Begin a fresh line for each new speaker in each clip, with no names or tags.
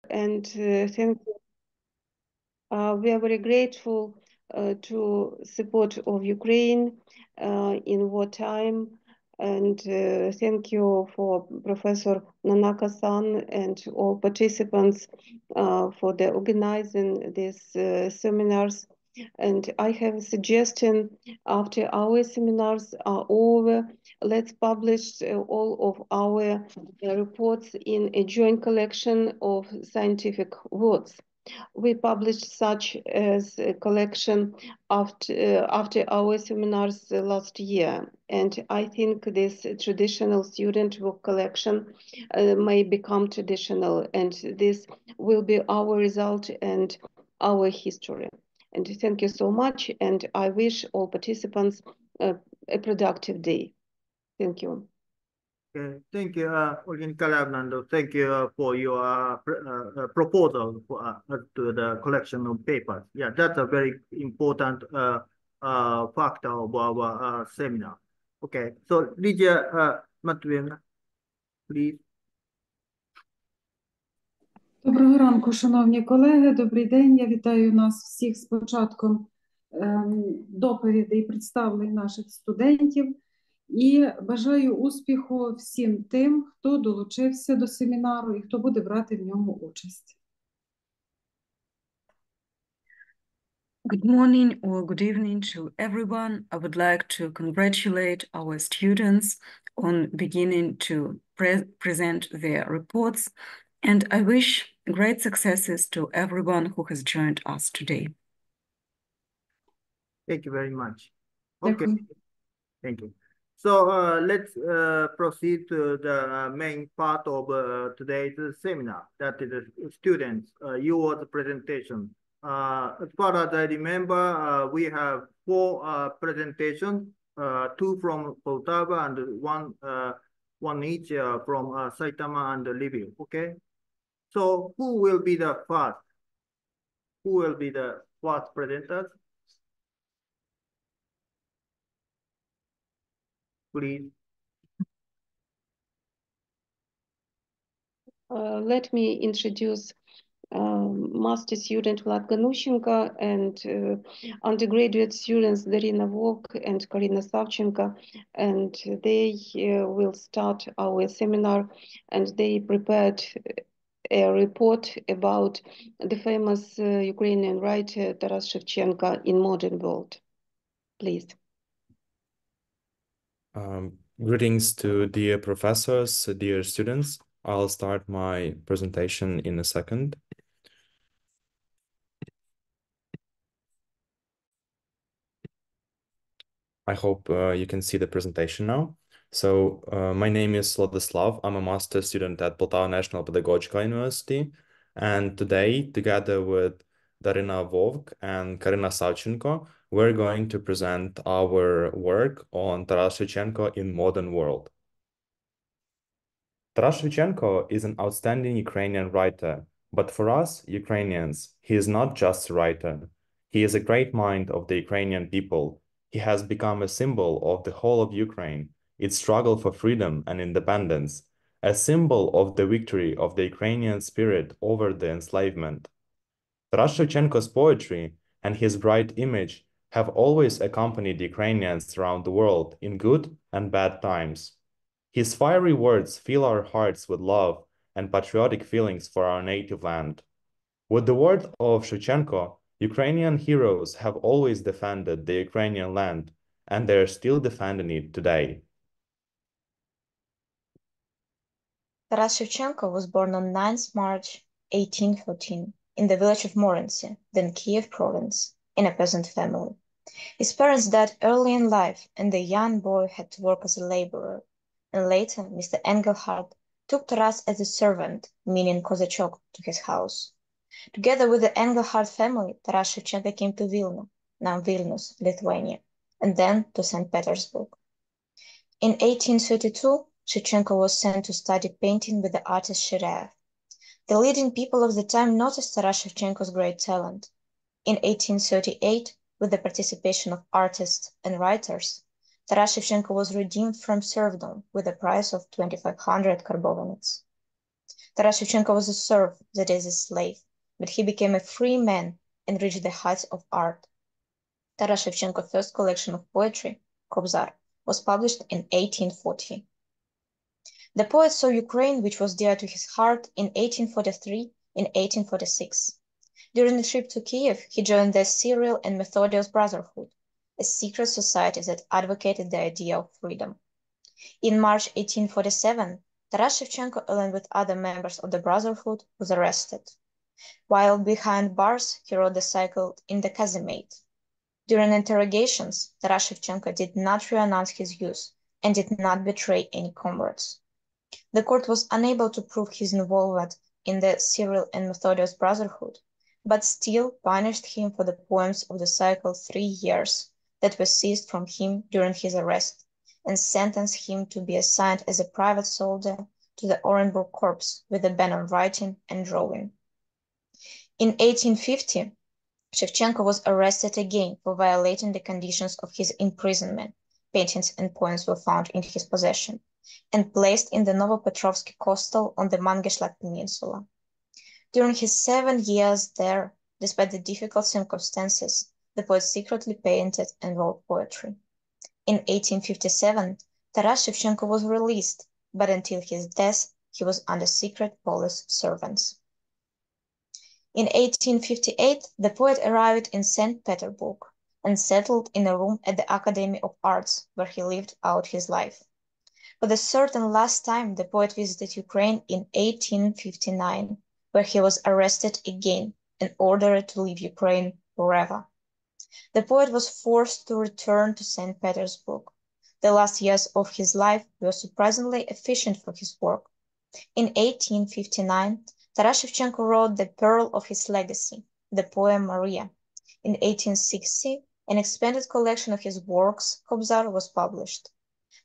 And thank you. We are very grateful to support of Ukraine in wartime. And thank you for Professor Nonaka-san and all participants for the organizing these seminars. And I have a suggestion: after our seminars are over, let's publish all of our reports in a joint collection of scientific works. We published such as a collection after our seminars last year, and I think this traditional student book collection may become traditional, and this will be our result and our history. And thank you so much, and I wish all participants a productive day. Thank you.
Okay, thank you, Olha. Thank you for your proposal for, to the collection of papers. Yeah, that's a very important factor of our seminar. Okay, so Lydia Matвіївна, please.
Доброго ранку, шановні колеги, добрий день. Я вітаю нас всіх з початком доповідей і представлень наших студентів. І бажаю успіху всім тим, хто долучився до семінару і хто буде брати в ньому участь.
Good morning or good evening to everyone. I would like to congratulate our students on beginning to present their reports, and I wish great successes to everyone who has joined us today.
Thank you very much. Okay,
Дякую.
thank you. So let's proceed to the main part of today's seminar, that is students, your presentation. As far as I remember, we have 4 presentations, 2 from Poltava and one each from Saitama and Lviv. Okay, so who will be the first? Who will be the first presenters? Please.
Let me introduce master student Vlad Ganushenko and undergraduate students Darina Vok and Karina Savchenko, and they will start our seminar, and they prepared a report about the famous Ukrainian writer Taras Shevchenko in modern world. Please.
Greetings to dear professors, dear students. I'll start my presentation in a second. I hope you can see the presentation now. So my name is Vladislav. I'm a master student at Poltava National Pedagogical University. And today, together with Darina Vovk and Karina Savchenko, we're going to present our work on Taras Shevchenko in modern world. Taras Shevchenko is an outstanding Ukrainian writer, but for us, Ukrainians, he is not just a writer. He is a great mind of the Ukrainian people. He has become a symbol of the whole of Ukraine, its struggle for freedom and independence, a symbol of the victory of the Ukrainian spirit over the enslavement. Taras Shevchenko's poetry and his bright image have always accompanied Ukrainians around the world in good and bad times. His fiery words fill our hearts with love and patriotic feelings for our native land. With the word of Shevchenko, Ukrainian heroes have always defended the Ukrainian land, and they are still defending it today.
Taras Shevchenko was born on 9th March 1814 in the village of Morency, then Kiev province, in a peasant family. His parents died early in life, and the young boy had to work as a laborer. And later, Mr. Engelhardt took Taras as a servant, meaning kozachok, to his house. Together with the Engelhardt family, Taras Shevchenko came to Vilna, now Vilnius, Lithuania, and then to St. Petersburg. In 1832, Shevchenko was sent to study painting with the artist Shireev. The leading people of the time noticed Taras Shevchenko's great talent. In 1838, with the participation of artists and writers, Taras Shevchenko was redeemed from serfdom with a price of 2,500 karbovanets. Taras Shevchenko was a serf, that is, a slave, but he became a free man and reached the heights of art. Taras Shevchenko's first collection of poetry, Kobzar, was published in 1840. The poet saw Ukraine, which was dear to his heart, in 1843 and 1846. During a trip to Kiev, he joined the Cyril and Methodius Brotherhood, a secret society that advocated the idea of freedom. In March 1847, Taras Shevchenko, along with other members of the Brotherhood, was arrested. While behind bars, he rode the cycle in the casemate. During interrogations, Taras Shevchenko did not renounce his views and did not betray any comrades. The court was unable to prove his involvement in the Cyril and Methodius Brotherhood, but still punished him for the poems of the cycle 3 years that were seized from him during his arrest, and sentenced him to be assigned as a private soldier to the Orenburg Corps with a ban on writing and drawing. In 1850, Shevchenko was arrested again for violating the conditions of his imprisonment. Paintings and poems were found in his possession and placed in the Novopetrovsky Kostel on the Mangeshlak Peninsula. During his 7 years there, despite the difficult circumstances, the poet secretly painted and wrote poetry. In 1857, Taras Shevchenko was released, but until his death, he was under secret police surveillance. In 1858, the poet arrived in St. Petersburg and settled in a room at the Academy of Arts, where he lived out his life. For the third and last time, the poet visited Ukraine in 1859, where he was arrested again and ordered to leave Ukraine forever. The poet was forced to return to St. Petersburg. The last years of his life were surprisingly efficient for his work. In 1859, Taras Shevchenko wrote the pearl of his legacy, the poem Maria. In 1860, an expanded collection of his works, Kobzar, was published.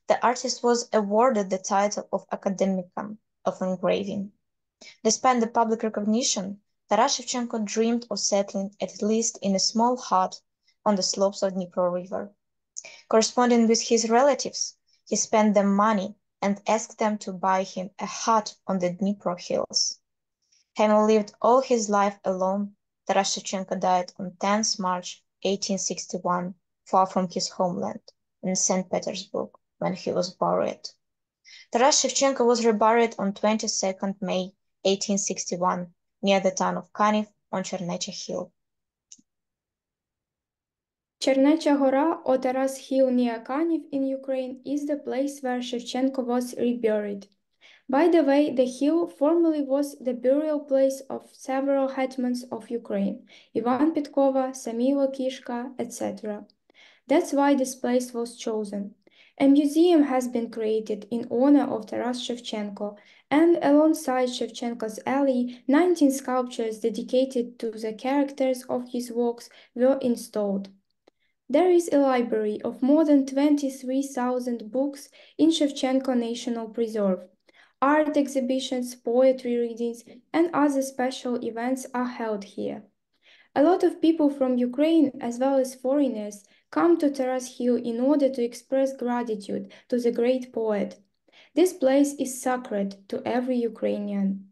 The artist was awarded the title of Academician of engraving. Despite the public recognition, Taras Shevchenko dreamed of settling at least in a small hut on the slopes of Dnipro River. Corresponding with his relatives, he spent them money and asked them to buy him a hut on the Dnipro hills. Having lived all his life alone, Taras Shevchenko died on 10th March 1861, far from his homeland, in St. Petersburg, when he was buried. Taras Shevchenko was reburied on 22nd May 1861, near the town of Kaniv on Chernecha Hill.
Chernecha Gora, or Taras Hill near Kaniv in Ukraine, is the place where Shevchenko was reburied. By the way, the hill formerly was the burial place of several hetmans of Ukraine, Ivan Petkova, Samilo Kishka, etc. That's why this place was chosen. A museum has been created in honor of Taras Shevchenko, and alongside Shevchenko's alley, 19 sculptures dedicated to the characters of his works were installed. There is a library of more than 23,000 books in Shevchenko National Preserve. Art exhibitions, poetry readings, and other special events are held here. A lot of people from Ukraine, as well as foreigners, come to Taras Hill in order to express gratitude to the great poet. This place is sacred to every Ukrainian.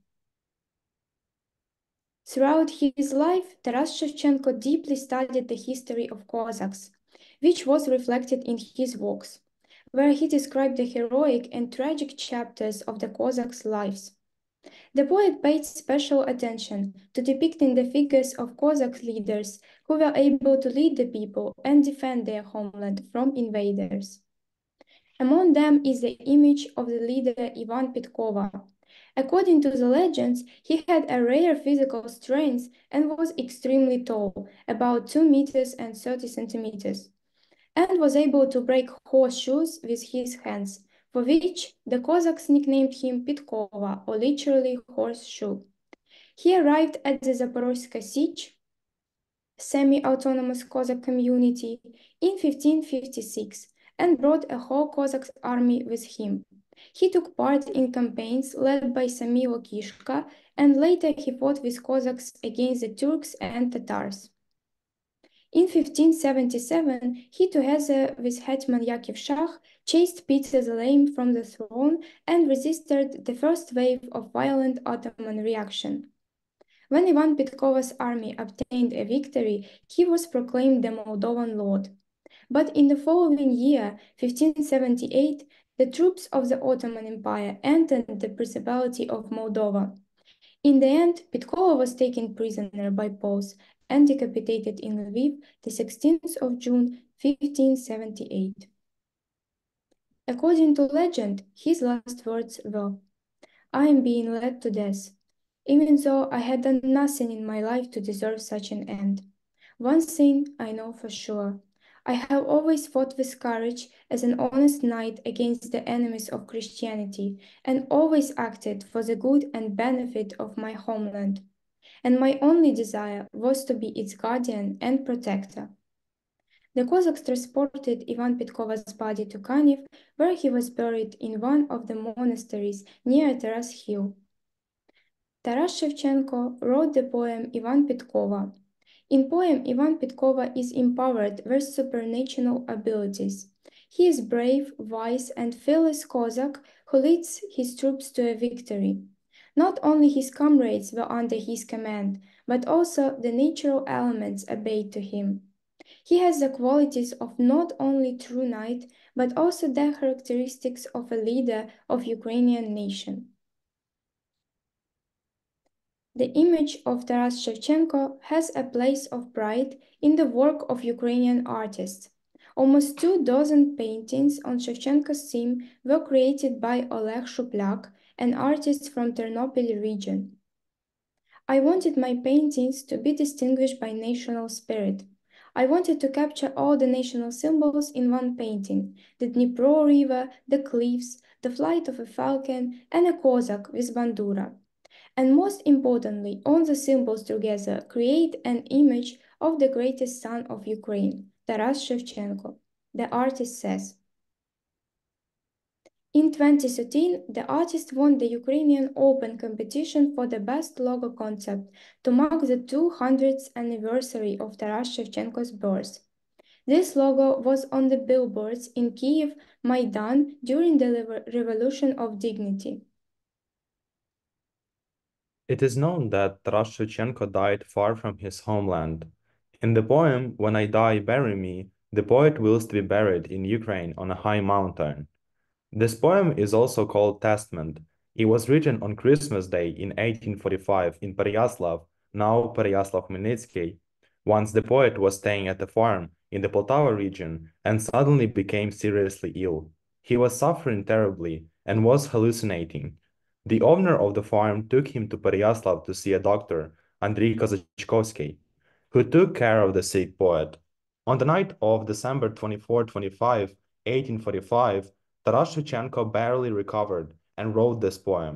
Throughout his life, Taras Shevchenko deeply studied the history of Cossacks, which was reflected in his works, where he described the heroic and tragic chapters of the Cossacks' lives. The poet paid special attention to depicting the figures of Cossack leaders who were able to lead the people and defend their homeland from invaders. Among them is the image of the leader Ivan Petkova. According to the legends, he had a rare physical strength and was extremely tall, about 2 meters and 30 centimeters, and was able to break horseshoes with his hands, for which the Cossacks nicknamed him Petkova, or literally horseshoe. He arrived at the Zaporozhye Sich, semi-autonomous Cossack community, in 1556 and brought a whole Cossack army with him. He took part in campaigns led by Samilo Kishka, and later he fought with Cossacks against the Turks and Tatars. In 1577, he, together with Hetman Yakov Shah, chased Peter the Lame from the throne, and resisted the first wave of violent Ottoman reaction. When Ivan Petkova's army obtained a victory, he was proclaimed the Moldovan Lord. But in the following year, 1578, the troops of the Ottoman Empire entered the Principality of Moldova. In the end, Petkova was taken prisoner by Poles and decapitated in Lviv the 16th of June, 1578. According to legend, his last words were, "I am being led to death, even though I had done nothing in my life to deserve such an end. One thing I know for sure. I have always fought with courage as an honest knight against the enemies of Christianity, and always acted for the good and benefit of my homeland. And my only desire was to be its guardian and protector." The Cossacks transported Ivan Petkova's body to Kaniv, where he was buried in one of the monasteries near Taras Hill. Taras Shevchenko wrote the poem Ivan Petkova. In poem, Ivan Petkova is empowered with supernatural abilities. He is brave, wise, and fearless Cossack who leads his troops to a victory. Not only his comrades were under his command, but also the natural elements obeyed to him. He has the qualities of not only true knight, but also the characteristics of a leader of Ukrainian nation. The image of Taras Shevchenko has a place of pride in the work of Ukrainian artists. Almost 24 paintings on Shevchenko's theme were created by Oleg Shuplyak, an artist from Ternopil region. I wanted my paintings to be distinguished by national spirit. I wanted to capture all the national symbols in one painting: the Dnipro River, the cliffs, the flight of a falcon, and a Cossack with bandura. And most importantly, all the symbols together create an image of the greatest son of Ukraine, Taras Shevchenko, the artist says. In 2013, the artist won the Ukrainian Open competition for the best logo concept to mark the 200th anniversary of Taras Shevchenko's birth. This logo was on the billboards in Kiev, Maidan during the Revolution of Dignity.
It is known that Taras Shevchenko died far from his homeland. In the poem When I Die, Bury Me, the poet wills to be buried in Ukraine on a high mountain. This poem is also called Testament. It was written on Christmas Day in 1845 in Pereyaslav, now Pereyaslav-Khmelnytsky, once the poet was staying at a farm in the Poltava region and suddenly became seriously ill. He was suffering terribly and was hallucinating. The owner of the farm took him to Pereyaslav to see a doctor, Andrei Kozachkovsky, who took care of the sick poet. On the night of December 24-25, 1845, Taras Shevchenko barely recovered and wrote this poem.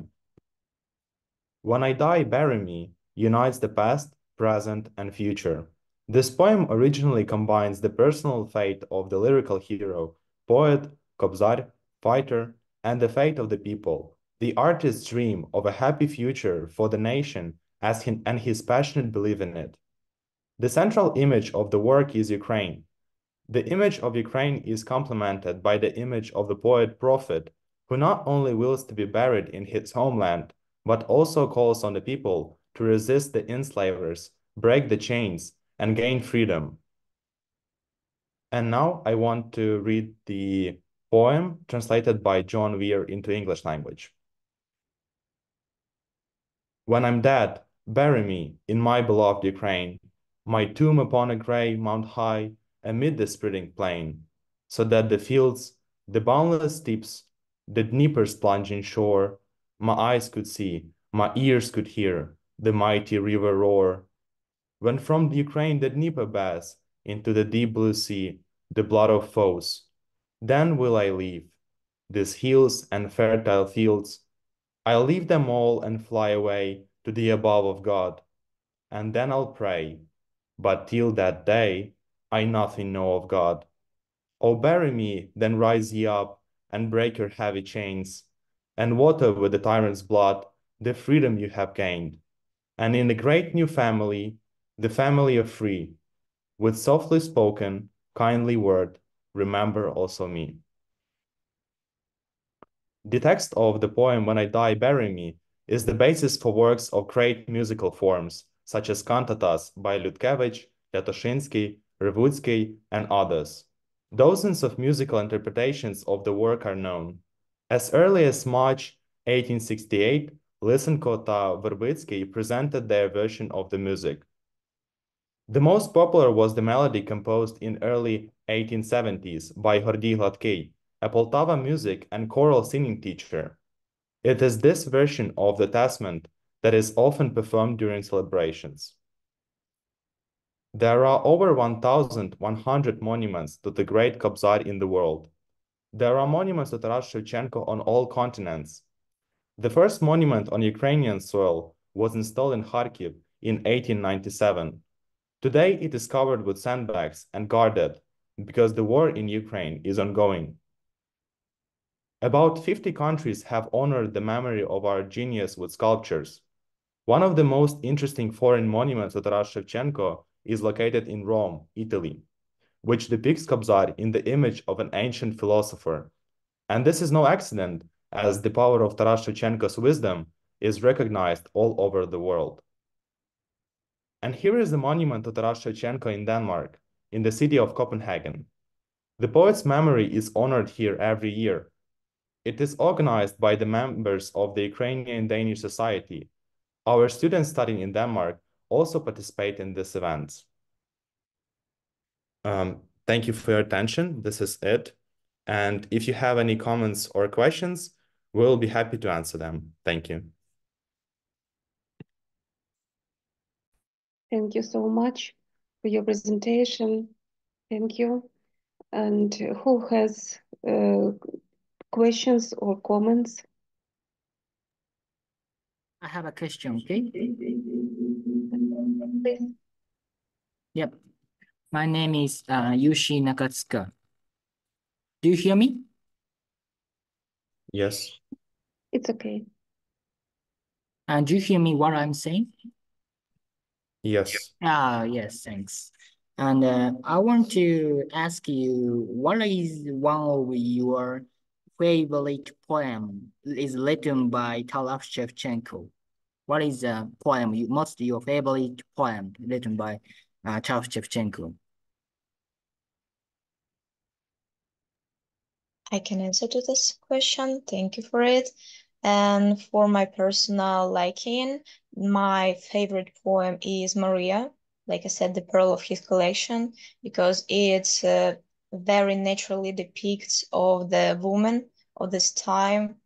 When I Die, Bury Me unites the past, present, and future. This poem originally combines the personal fate of the lyrical hero, poet, Kobzar, fighter, and the fate of the people, the artist's dream of a happy future for the nation and his passionate belief in it. The central image of the work is Ukraine. The image of Ukraine is complemented by the image of the poet prophet, who not only wills to be buried in his homeland, but also calls on the people to resist the enslavers, break the chains, and gain freedom. And now I want to read the poem translated by John Weir into English language. When I'm dead, bury me in my beloved Ukraine, my tomb upon a gray mount high, amid the spreading plain, so that the fields, the boundless steeps, the Dnieper's plunging shore, my eyes could see, my ears could hear, the mighty river roar. When from the Ukraine the Dnieper baths into the deep blue sea, the blood of foes, then will I leave these hills and fertile fields. I'll leave them all and fly away to the above of God, and then I'll pray. But till that day, I nothing know of God. O bury me, then rise ye up, and break your heavy chains, and water with the tyrant's blood the freedom you have gained. And in the great new family, the family of free, with softly spoken, kindly word, remember also me. The text of the poem When I Die, Bury Me is the basis for works of great musical forms, such as cantatas by Ludkevich, Latoshinsky, Revutsky, and others. Dozens of musical interpretations of the work are known. As early as March 1868, Lysenko and Verbitsky presented their version of the music. The most popular was the melody composed in early 1870s by Hordy Hladký, a Poltava music and choral singing teacher. It is this version of the testament that is often performed during celebrations. There are over 1,100 monuments to the great Kobzar in the world. There are monuments to Taras Shevchenko on all continents. The first monument on Ukrainian soil was installed in Kharkiv in 1897. Today, it is covered with sandbags and guarded because the war in Ukraine is ongoing. About 50 countries have honored the memory of our genius with sculptures. One of the most interesting foreign monuments to Taras Shevchenko is located in Rome, Italy, which depicts Kobzar in the image of an ancient philosopher. And this is no accident, as the power of Taras Shevchenko's wisdom is recognized all over the world. And here is the monument to Taras Shevchenko in Denmark, in the city of Copenhagen. The poet's memory is honored here every year. It is organized by the members of the Ukrainian Danish Society. Our students studying in Denmark also participate in this event. Thank you for your attention. This is it. And if you have any comments or questions, we'll be happy to answer them. Thank you.
Thank you so much for your presentation. Thank you. And who has questions or comments?
I have a question, okay?
Please.
Yep. My name is Yushi Nakatsuka. Do you hear me?
Yes.
It's okay.
And do you hear me what I'm saying?
Yes.
Yes, thanks. And I want to ask you, what is one of your favorite poem is written by Taras Shevchenko? What is a poem, your favorite poem written by Taras Shevchenko?
I can answer to this question. Thank you for it. And for my personal liking, my favorite poem is Maria. Like I said, the pearl of his collection, because it's very naturally depicts of the woman of this time.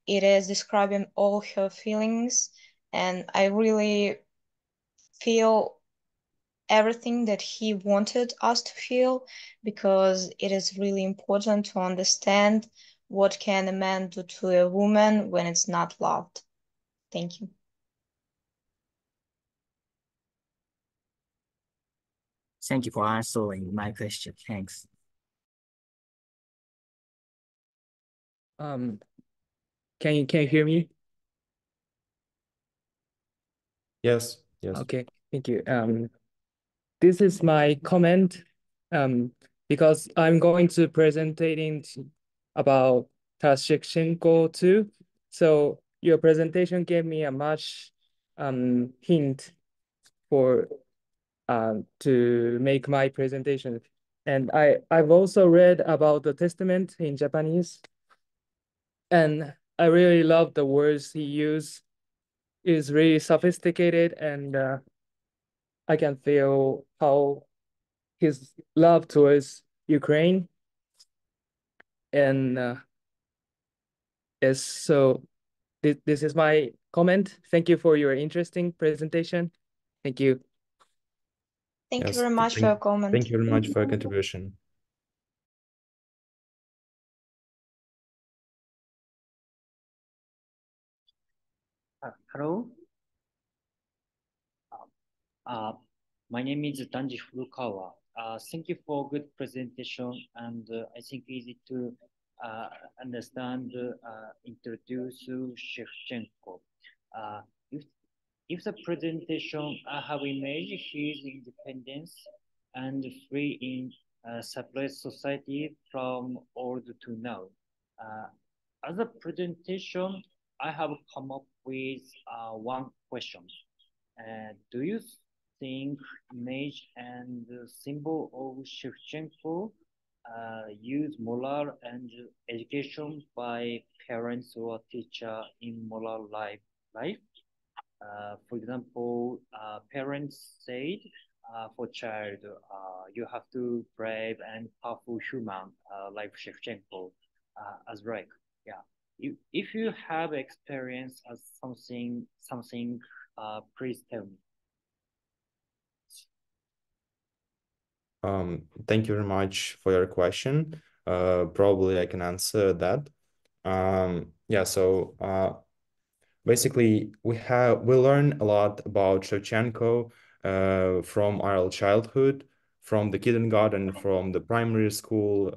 It is describing all her feelings, and I really feel everything that he wanted us to feel, because it is really important to understand what can a man do to a woman when it's not loved. Thank you.
Thank you for answering my question. Thanks.
Can you hear me?
Yes. Yes.
Okay, thank you. This is my comment, because I'm going to presenting about Taras Shevchenko too. So your presentation gave me a much hint for to make my presentation. And I've also read about the Testament in Japanese, and I really love the words he used. It's really sophisticated, and I can feel how his love towards Ukraine. And yes, so this is my comment. Thank you for your interesting presentation. Thank you.
Thank you
Yes.
very much for your comment.
Thank you very much for your contribution.
Hello. My name is Danji Furukawa. Thank you for good presentation, and I think easy to understand, introduce Shevchenko. If, if the presentation have imaged his independence and free in separate society from old to now, as a presentation, I have come up with one question. Do you think image and symbol of Shevchenko use moral and education by parents or teacher in moral life? For example, parents said for child, you have to brave and powerful human like Shevchenko as right. Yeah. If you have experience as something, please tell me.
Thank you very much for your question. Probably I can answer that. Yeah, so basically we learn a lot about Shevchenko from our childhood, from the kindergarten, from the primary school,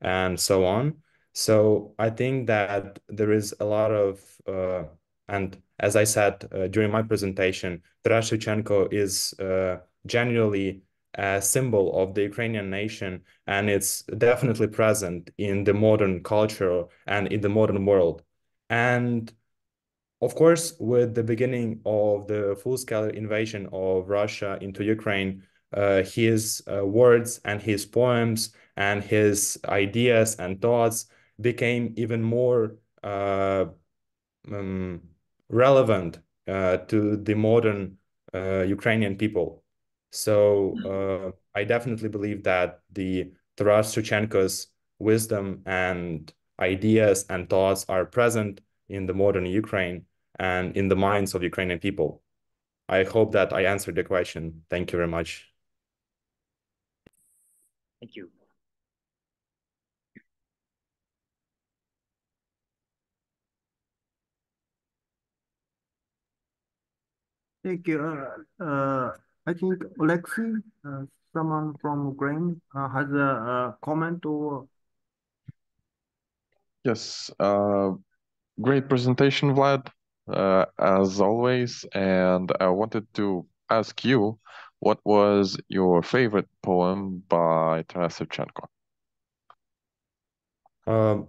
and so on. So I think that there is a lot of, and as I said during my presentation, Taras Shevchenko is generally a symbol of the Ukrainian nation, and it's definitely present in the modern culture and in the modern world. And of course, with the beginning of the full-scale invasion of Russia into Ukraine, his words and his poems and his ideas and thoughts became even more relevant to the modern Ukrainian people. So I definitely believe that the Taras Shevchenko's wisdom and ideas and thoughts are present in the modern Ukraine and in the minds of Ukrainian people. I hope that I answered the question. Thank you very much.
Thank you.
Thank you. I think Alexei, someone from Ukraine, has a comment or.
Yes, great presentation, Vlad, as always. And I wanted to ask you, what was your favorite poem by Taras Shevchenko?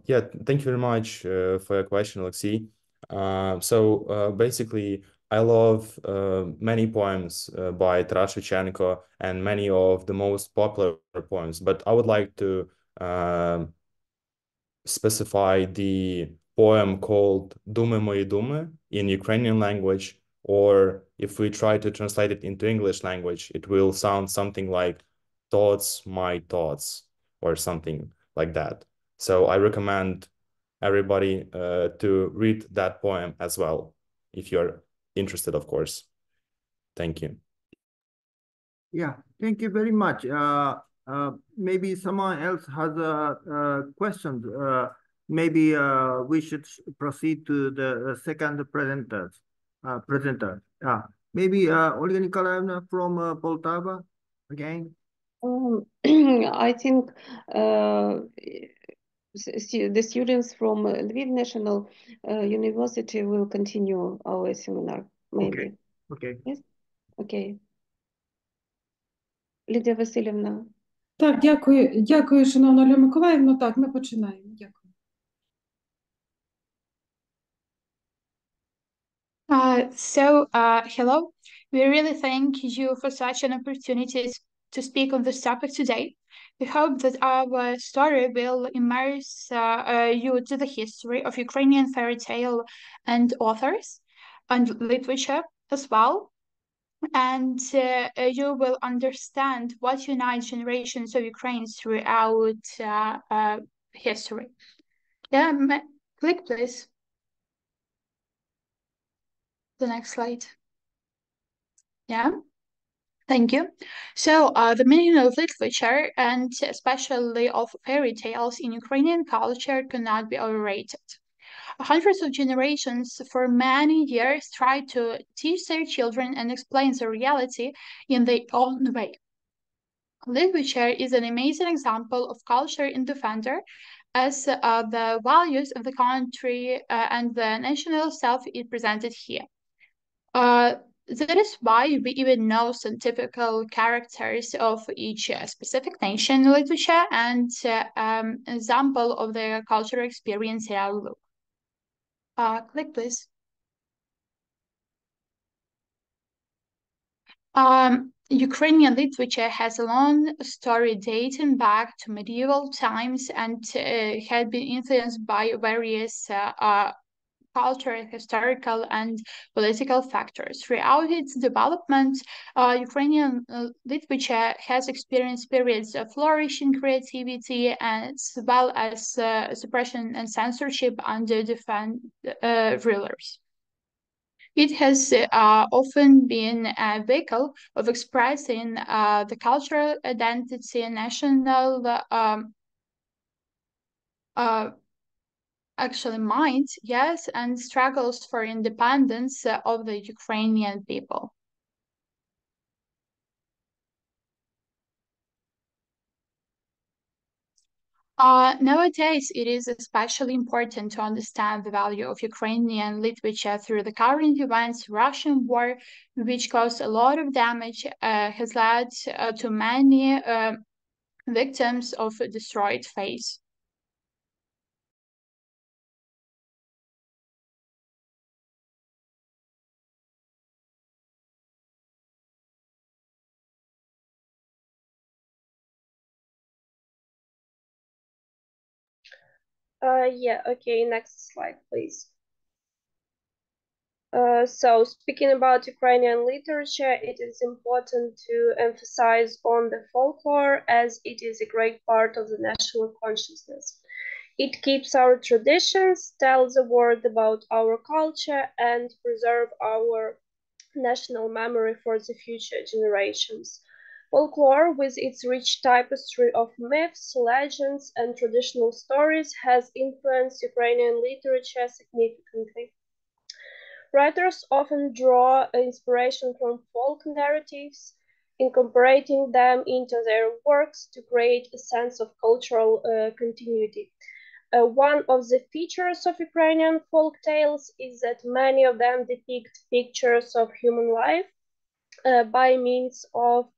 Yeah, thank you very much for your question, Alexei. Basically, I love many poems by Taras Shevchenko and many of the most popular poems, but I would like to specify the poem called Dumy Mої Думи in Ukrainian language, or if we try to translate it into English language, it will sound something like Thoughts, My Thoughts, or something like that. So I recommend everybody to read that poem as well, if you're interested, of course. Thank you.
Yeah, thank you very much. Maybe someone else has a question. Maybe we should proceed to the second presenter. Maybe Olga Nikolaevna from Poltava again.
I think the students from Lviv National University will continue our seminar, maybe.
Okay.
Yes? Okay. Лідія Васильівна.
Так, дякую, шановна Оля Миколаївна. Так, ми починаємо. Дякую.
Hello. We really thank you for such an opportunity to speak on this topic today. We hope that our story will immerse you to the history of Ukrainian fairy tale and authors and literature as well. And you will understand what unites generations of Ukrainians throughout history. Yeah, click please. The next slide. Yeah. Thank you. So the meaning of literature and especially of fairy tales in Ukrainian culture cannot be overrated. Hundreds of generations for many years tried to teach their children and explain the reality in their own way. Literature is an amazing example of culture in defender as the values of the country and the national self is presented here. That is why we even know some typical characters of each specific nation literature and example of their cultural experience in our look. Click, please. Ukrainian literature has a long story dating back to medieval times and had been influenced by various cultural, historical, and political factors. Throughout its development, Ukrainian literature has experienced periods of flourishing creativity as well as suppression and censorship under different rulers. It has often been a vehicle of expressing the cultural identity, national actually mind, yes, and struggles for independence of the Ukrainian people. Nowadays, it is especially important to understand the value of Ukrainian literature through the current events. Russian war, which caused a lot of damage, has led to many victims of a destroyed face.
Yeah, okay, next slide, please. So speaking about Ukrainian literature, it is important to emphasize on the folklore as it is a great part of the national consciousness. It keeps our traditions, tells the world about our culture, and preserve our national memory for the future generations. Folklore, with its rich tapestry of myths, legends, and traditional stories, has influenced Ukrainian literature significantly. Writers often draw inspiration from folk narratives, incorporating them into their works to create a sense of cultural continuity. One of the features of Ukrainian folk tales is that many of them depict pictures of human life by means of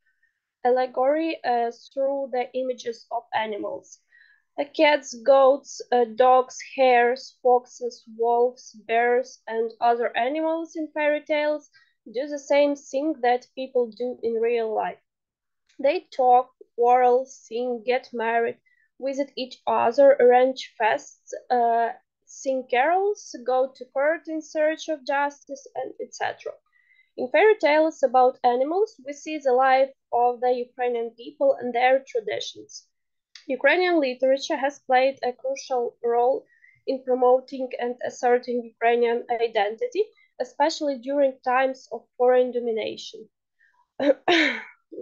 allegory through the images of animals. Cats, goats, dogs, hares, foxes, wolves, bears, and other animals in fairy tales do the same thing that people do in real life. They talk, quarrel, sing, get married, visit each other, arrange feasts, sing carols, go to court in search of justice, and etc. In fairy tales about animals, we see the life of the Ukrainian people and their traditions. Ukrainian literature has played a crucial role in promoting and asserting Ukrainian identity, especially during times of foreign domination.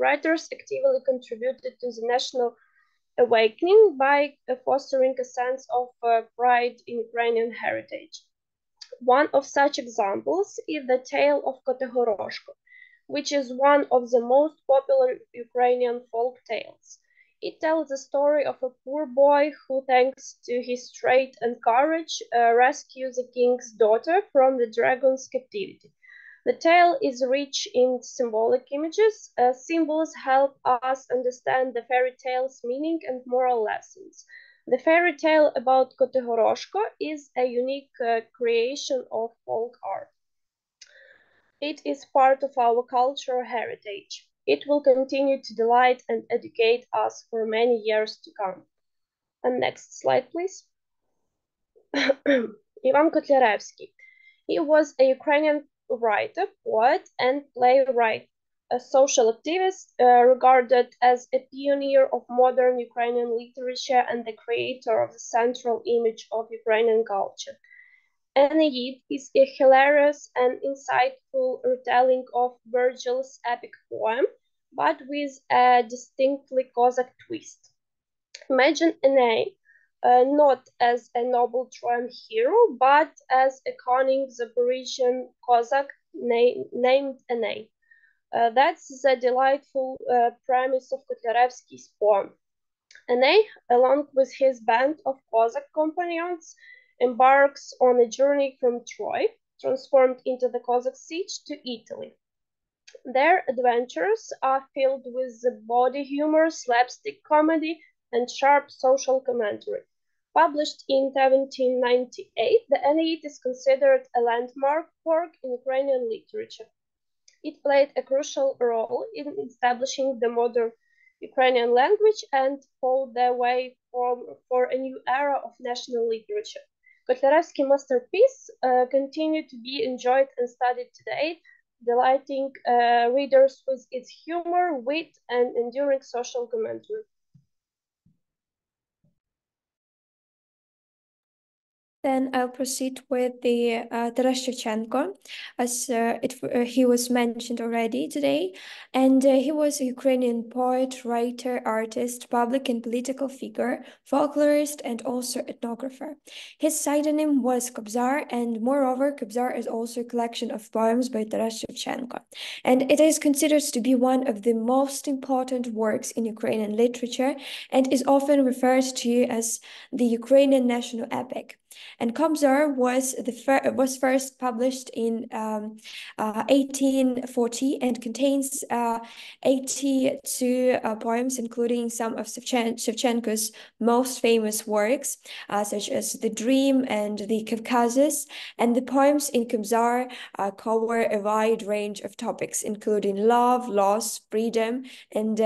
Writers actively contributed to the national awakening by fostering a sense of pride in Ukrainian heritage. One of such examples is the tale of Котигорошко, which is one of the most popular Ukrainian folk tales. It tells the story of a poor boy who, thanks to his strength and courage, rescues the king's daughter from the dragon's captivity. The tale is rich in symbolic images. Symbols help us understand the fairy tale's meaning and moral lessons. The fairy tale about Котигорошко is a unique creation of folk art. It is part of our cultural heritage. It will continue to delight and educate us for many years to come. And next slide, please. Ivan Kotlяревsky. He was a Ukrainian writer, poet, and playwright, a social activist regarded as a pioneer of modern Ukrainian literature and the creator of the central image of Ukrainian culture. Aeneid is a hilarious and insightful retelling of Virgil's epic poem, but with a distinctly Cossack twist. Imagine Aeneid not as a noble Trojan hero, but as a cunning Zaporizhian Cossack named Aeneid. That's the delightful premise of Kotlяревsky's poem. Aeneid, along with his band of Cossack companions, embarks on a journey from Troy, transformed into the Cossack siege, to Italy. Their adventures are filled with the body humor, slapstick comedy, and sharp social commentary. Published in 1798, the Aeneid is considered a landmark work in Ukrainian literature. It played a crucial role in establishing the modern Ukrainian language and paved the way for a new era of national literature. Kotlяревsky's masterpiece continued to be enjoyed and studied today, delighting readers with its humor, wit, and enduring social commentary.
Then I'll proceed with the Taras Shevchenko, as he was mentioned already today. And he was a Ukrainian poet, writer, artist, public and political figure, folklorist, and also ethnographer. His pseudonym was Kobzar, and moreover, Kobzar is also a collection of poems by Taras Shevchenko. And it is considered to be one of the most important works in Ukrainian literature and is often referred to as the Ukrainian national epic. And Kobzar was first published in 1840 and contains 82 poems, including some of Shevchenko's most famous works, such as The Dream and The Caucasus. And the poems in Kobzar cover a wide range of topics, including love, loss, freedom, and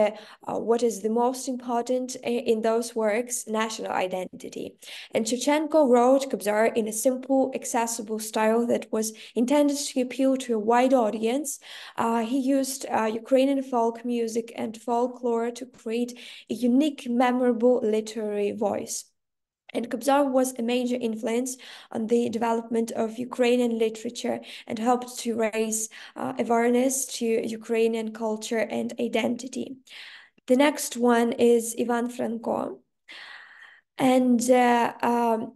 what is the most important in those works, national identity. And Shevchenko wrote Kobzar in a simple, accessible style that was intended to appeal to a wide audience. He used Ukrainian folk music and folklore to create a unique, memorable literary voice. And Kobzar was a major influence on the development of Ukrainian literature and helped to raise awareness to Ukrainian culture and identity. The next one is Ivan Franko. And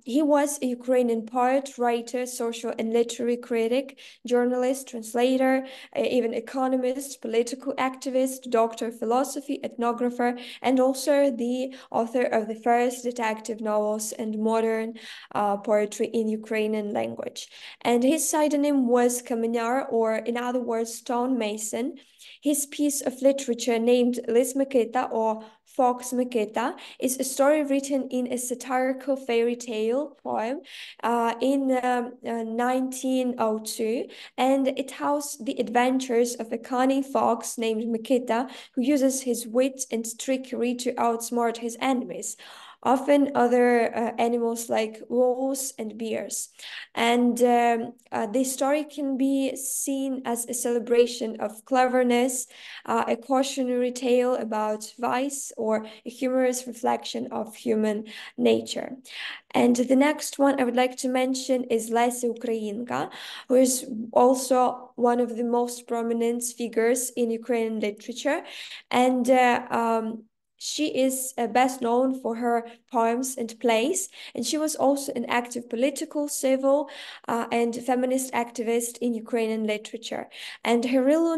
he was a Ukrainian poet, writer, social and literary critic, journalist, translator, even economist, political activist, doctor of philosophy, ethnographer, and also the author of the first detective novels and modern poetry in Ukrainian language. And his pseudonym was Kamenyar, or in other words, stonemason. His piece of literature named Lis Mikita, or Fox Mikita, is a story written in a satirical fairy tale poem in 1902, and it tells the adventures of a cunning fox named Mikita who uses his wit and trickery to outsmart his enemies, often other animals like wolves and bears. And this story can be seen as a celebration of cleverness, a cautionary tale about vice, or a humorous reflection of human nature. And the next one I would like to mention is Lesa Ukrainka, who is also one of the most prominent figures in Ukrainian literature. And she is best known for her poems and plays, and she was also an active political, civil, and feminist activist in Ukrainian literature. And her real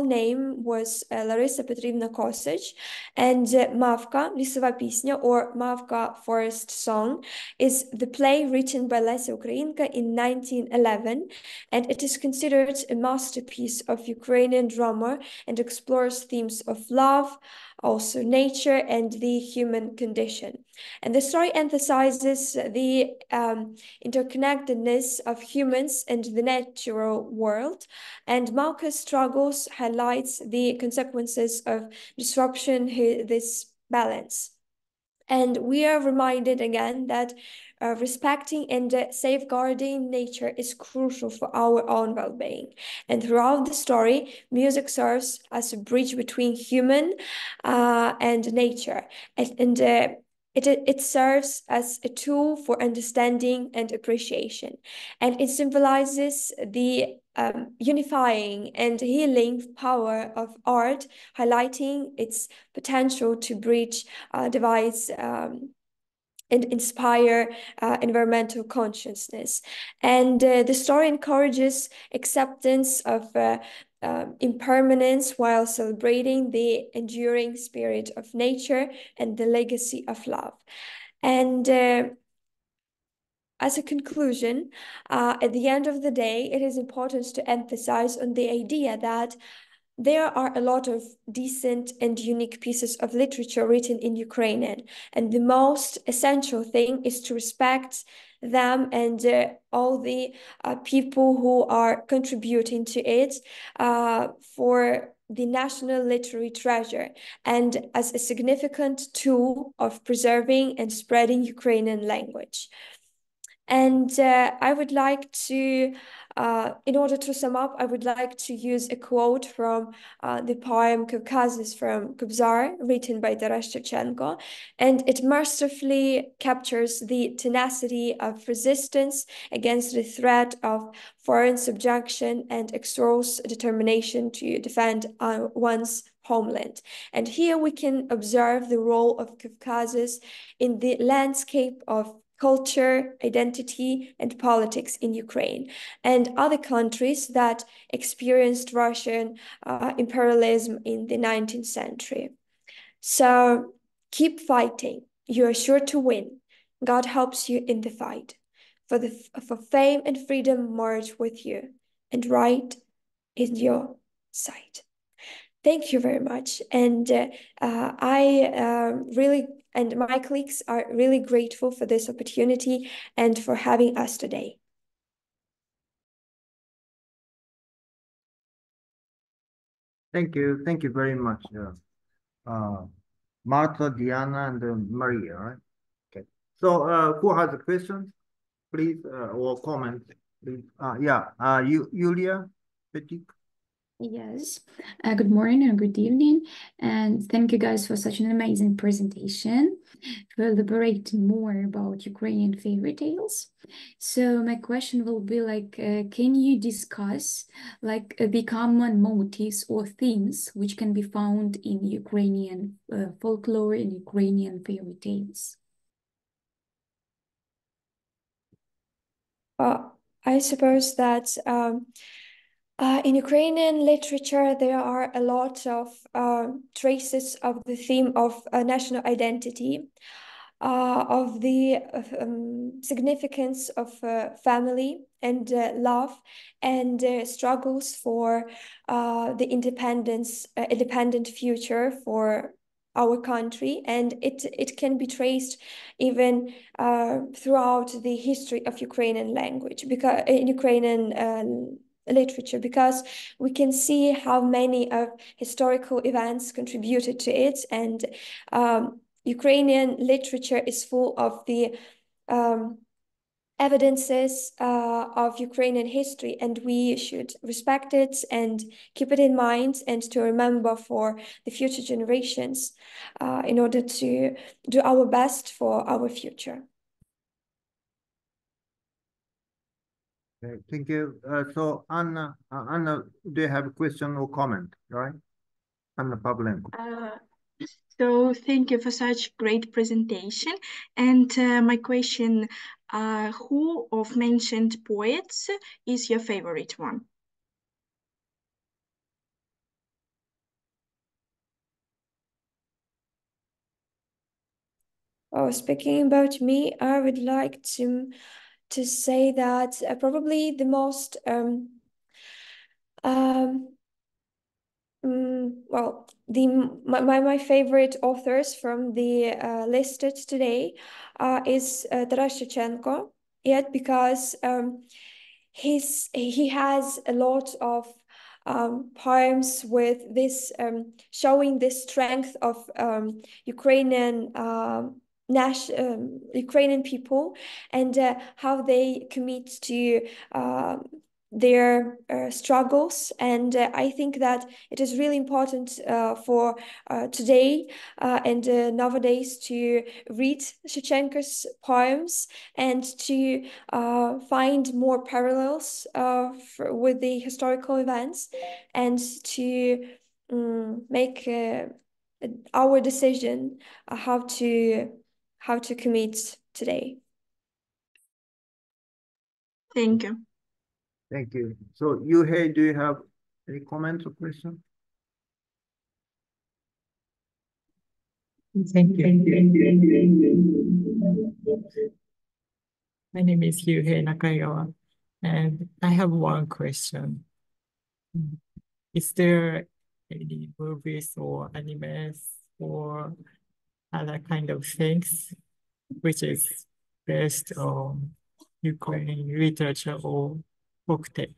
name was Larissa Petrivna Kosich, and Mavka, Лісова пісня, or Mavka Forest Song, is the play written by Lesa Ukrainka in 1911, and it is considered a masterpiece of Ukrainian drama and explores themes of love, also nature, and the human condition. And the story emphasizes the interconnectedness of humans and the natural world, and Malka's struggles highlights the consequences of disruption this balance. And we are reminded again that respecting and safeguarding nature is crucial for our own well-being. And throughout the story, music serves as a bridge between human and nature. And it serves as a tool for understanding and appreciation. And it symbolizes the unifying and healing power of art, highlighting its potential to bridge divides and inspire environmental consciousness. And the story encourages acceptance of impermanence while celebrating the enduring spirit of nature and the legacy of love. And as a conclusion, at the end of the day, it is important to emphasize on the idea that there are a lot of decent and unique pieces of literature written in Ukrainian, and the most essential thing is to respect them and all the people who are contributing to it for the national literary treasure and as a significant tool of preserving and spreading Ukrainian language. And I would like to, in order to sum up, I would like to use a quote from the poem Caucasus from Kobzar, written by Taras Shevchenko. And it masterfully captures the tenacity of resistance against the threat of foreign subjection and extors determination to defend one's homeland. And here we can observe the role of Caucasus in the landscape of culture, identity, and politics in Ukraine and other countries that experienced Russian imperialism in the 19th century. So keep fighting. You are sure to win. God helps you in the fight. For fame and freedom march with you, and right is your side. Thank you very much. And my colleagues are really grateful for this opportunity and for having us today.
Thank you. Thank you very much, Martha, Diana, and Maria, right? Okay. So who has a question, please, or comment, please? Yulia, Petit.
Yes. Good morning and good evening. And thank you guys for such an amazing presentation, for elaborating more about Ukrainian fairy tales. So my question will be like, can you discuss like the common motifs or themes which can be found in Ukrainian folklore and Ukrainian fairy tales?
I suppose that in Ukrainian literature, there are a lot of traces of the theme of national identity, of the significance of family and love and struggles for the independent future for our country. And it can be traced even throughout the history of Ukrainian language, because in Ukrainian literature, because we can see how many of historical events contributed to it, and Ukrainian literature is full of the evidences of Ukrainian history, and we should respect it and keep it in mind and to remember for the future generations in order to do our best for our future.
Okay, thank you. So Anna, do you have a question or comment, right? Anna Pavlenko.
So thank you for such great presentation. And my question, who of mentioned poets is your favorite one?
Oh, speaking about me, I would like to say that probably the most well, my favorite authors from the listed today is Taras Shevchenko, yet because he has a lot of poems with this showing the strength of Ukrainian Ukrainian people and how they commit to their struggles. And I think that it is really important for today and nowadays to read Shevchenko's poems and to find more parallels with the historical events and to make our decision how to commit today.
Thank you.
Thank you. So Yuhei, do you have any comments or questions?
Thank you. My name is Yuhei Nakagawa, and I have one question. Is there any movies or animes or other kind of things which is based on Ukrainian literature or folktale?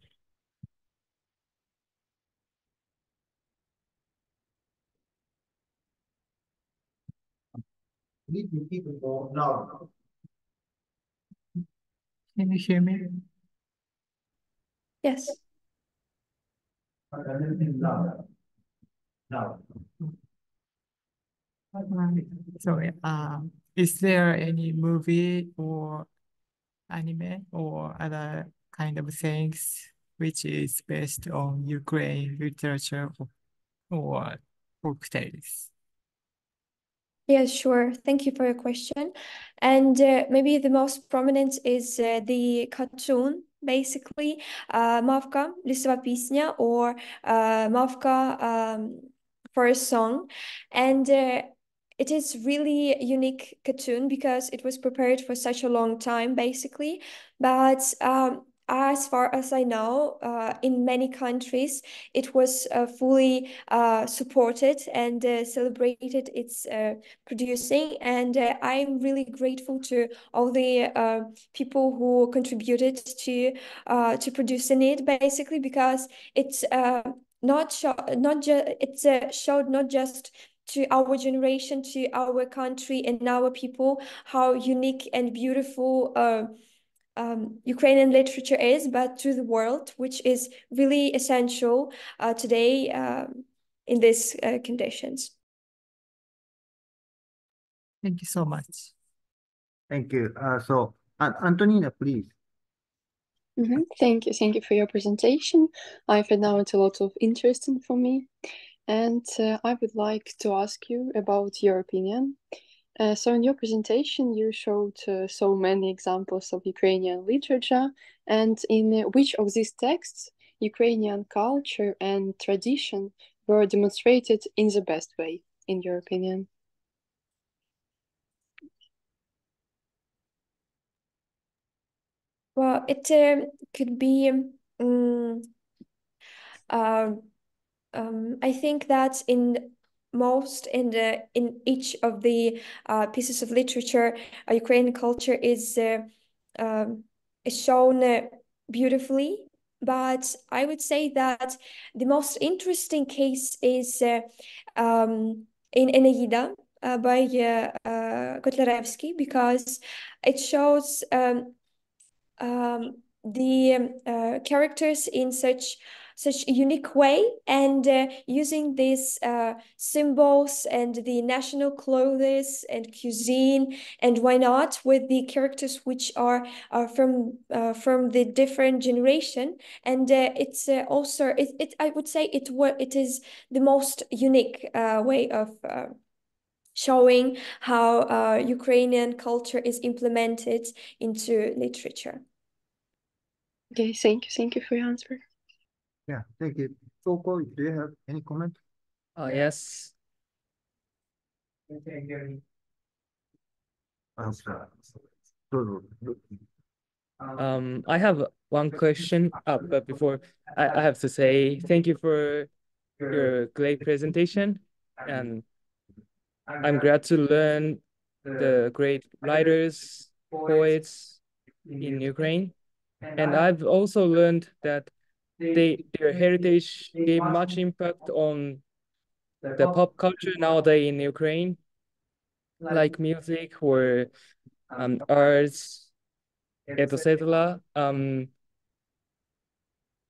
Can you hear me?
Yes.
Sorry, is there any movie or anime or other kind of things which is based on Ukraine literature or folk tales?
Yeah, sure. Thank you for your question. And maybe the most prominent is the cartoon, basically, Mavka, Лісова пісня, or Mavka for a song. And it is really a unique cartoon because it was prepared for such a long time, basically. But as far as I know, in many countries, it was fully supported and celebrated its producing. And I'm really grateful to all the people who contributed to producing it, basically, because it's showed not just to our generation, to our country and our people, how unique and beautiful Ukrainian literature is, but to the world, which is really essential today in these conditions.
Thank you so much.
Thank you. So, Antonina, please.
Thank you for your presentation. I found out a lot of interesting for me, and I would like to ask you about your opinion. So in your presentation, you showed so many examples of Ukrainian literature, and in which of these texts Ukrainian culture and tradition were demonstrated in the best way, in your opinion?
Well, it could be. I think that in each of the pieces of literature, Ukrainian culture is shown beautifully. But I would say that the most interesting case is in Eneida by Kotlяревський, because it shows the characters in such a unique way, and using these symbols and the national clothes and cuisine, and why not with the characters which are from the different generation. And it's also I would say it is the most unique way of showing how Ukrainian culture is implemented into literature.
Okay, thank you for your answer.
Yeah, thank you. So, do you have any comment?
Yes. I have one question, but before I have to say thank you for your great presentation, and I'm glad to learn the great writers, poets in Ukraine. And I've also learned that their heritage gave much impact on the pop culture nowadays in Ukraine, like music or arts, etc.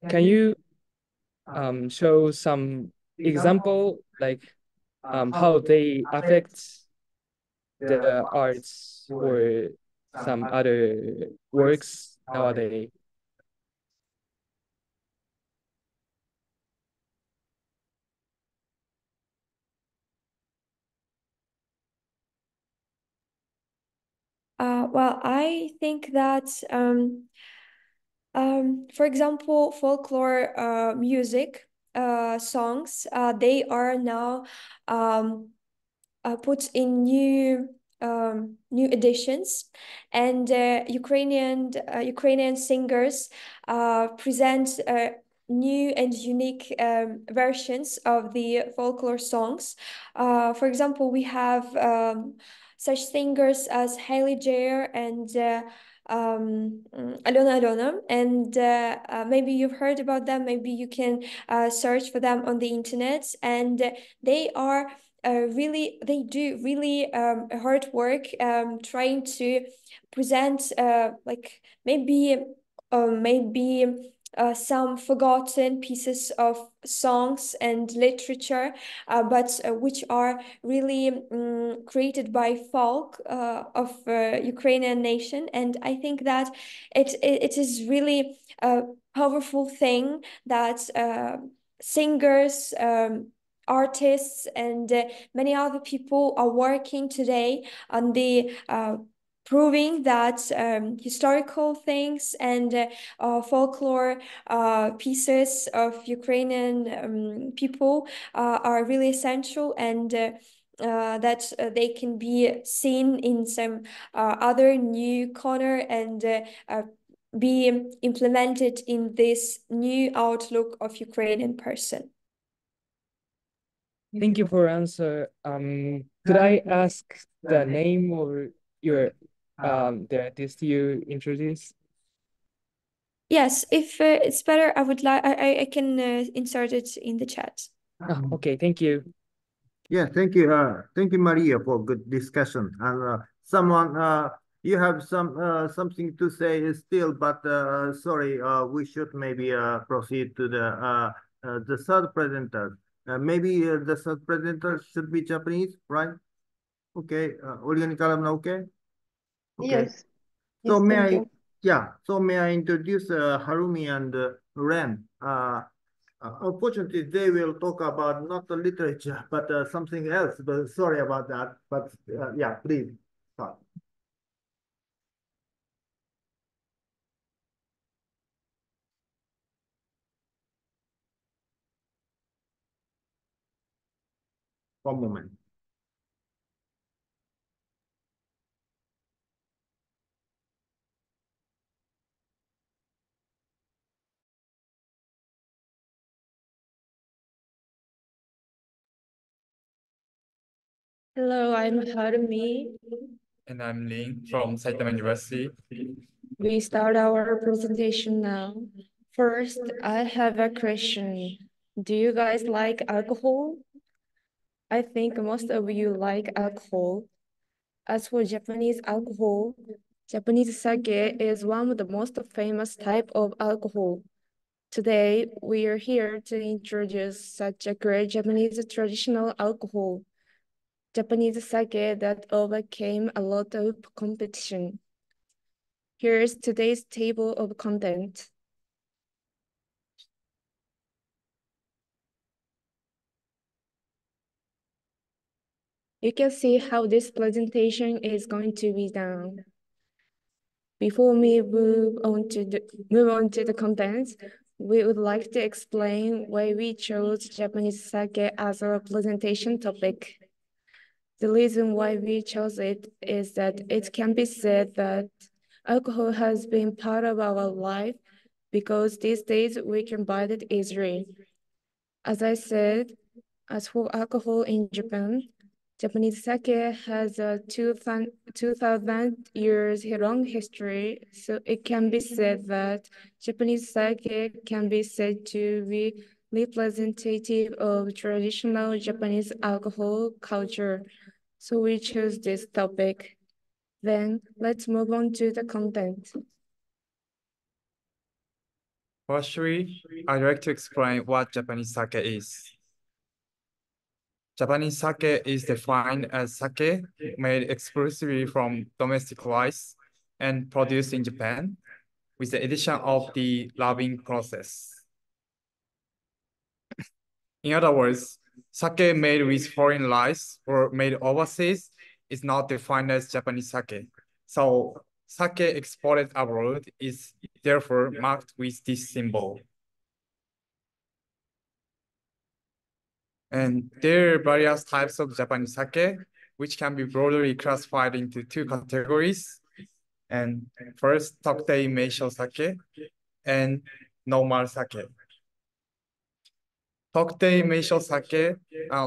Can you show some example, like how they affect the arts or some other works nowadays?
Well, I think that, for example, folklore music songs, they are now put in new editions, and Ukrainian singers present new and unique versions of the folklore songs. For example, we have such singers as Hailey Jair and Alona, and maybe you've heard about them. Maybe you can search for them on the internet, and they are they do really hard work trying to present like maybe some forgotten pieces of songs and literature, but which are really created by folk of Ukrainian nation. And I think that it is really a powerful thing that singers, artists, and many other people are working today on the proving that historical things and folklore pieces of Ukrainian people are really essential, and that they can be seen in some other new corner and be implemented in this new outlook of Ukrainian person.
Thank you for answer. Could I ask the name of your the artist you introduced?
Yes, if it's better, I would like I can insert it in the chat.
Okay, thank you.
Yeah, thank you. Thank you, Maria, for good discussion. And you have something to say still, but sorry, we should maybe proceed to the third presenter. Maybe the third presenter should be Japanese, right? Okay. Olga Nikolaevna, okay? Okay.
Yes.
So
Yes, thank you.
so may I introduce Harumi and Ren? Unfortunately, they will talk about not the literature, but something else. But sorry about that. But yeah, please start. One moment.
Hello, I'm Harumi.
And I'm Ling from Saitama University.
We start our presentation now. First, I have a question. Do you guys like alcohol? I think most of you like alcohol. As for Japanese alcohol, Japanese sake is one of the most famous type of alcohol. Today, we are here to introduce such a great Japanese traditional alcohol, Japanese sake that overcame a lot of competition. Here's today's table of content. You can see how this presentation is going to be done. Before we move on to the contents, we would like to explain why we chose Japanese sake as our presentation topic. The reason why we chose it is that it can be said that alcohol has been part of our life because these days we can buy it easily. As I said, as for alcohol in Japan, Japanese sake has a 2,000 years long history, so it can be said that Japanese sake can be said to be representative of traditional Japanese alcohol culture. So we chose this topic. Then let's move on to the content.
Firstly, I'd like to explain what Japanese sake is. Japanese sake is defined as sake made exclusively from domestic rice and produced in Japan, with the addition of the loving process. In other words, sake made with foreign rice or made overseas is not defined as Japanese sake. So sake exported abroad is therefore marked with this symbol. And there are various types of Japanese sake, which can be broadly classified into two categories. And first, Tokutei Meisho sake and normal sake. Tokutei Meisho sake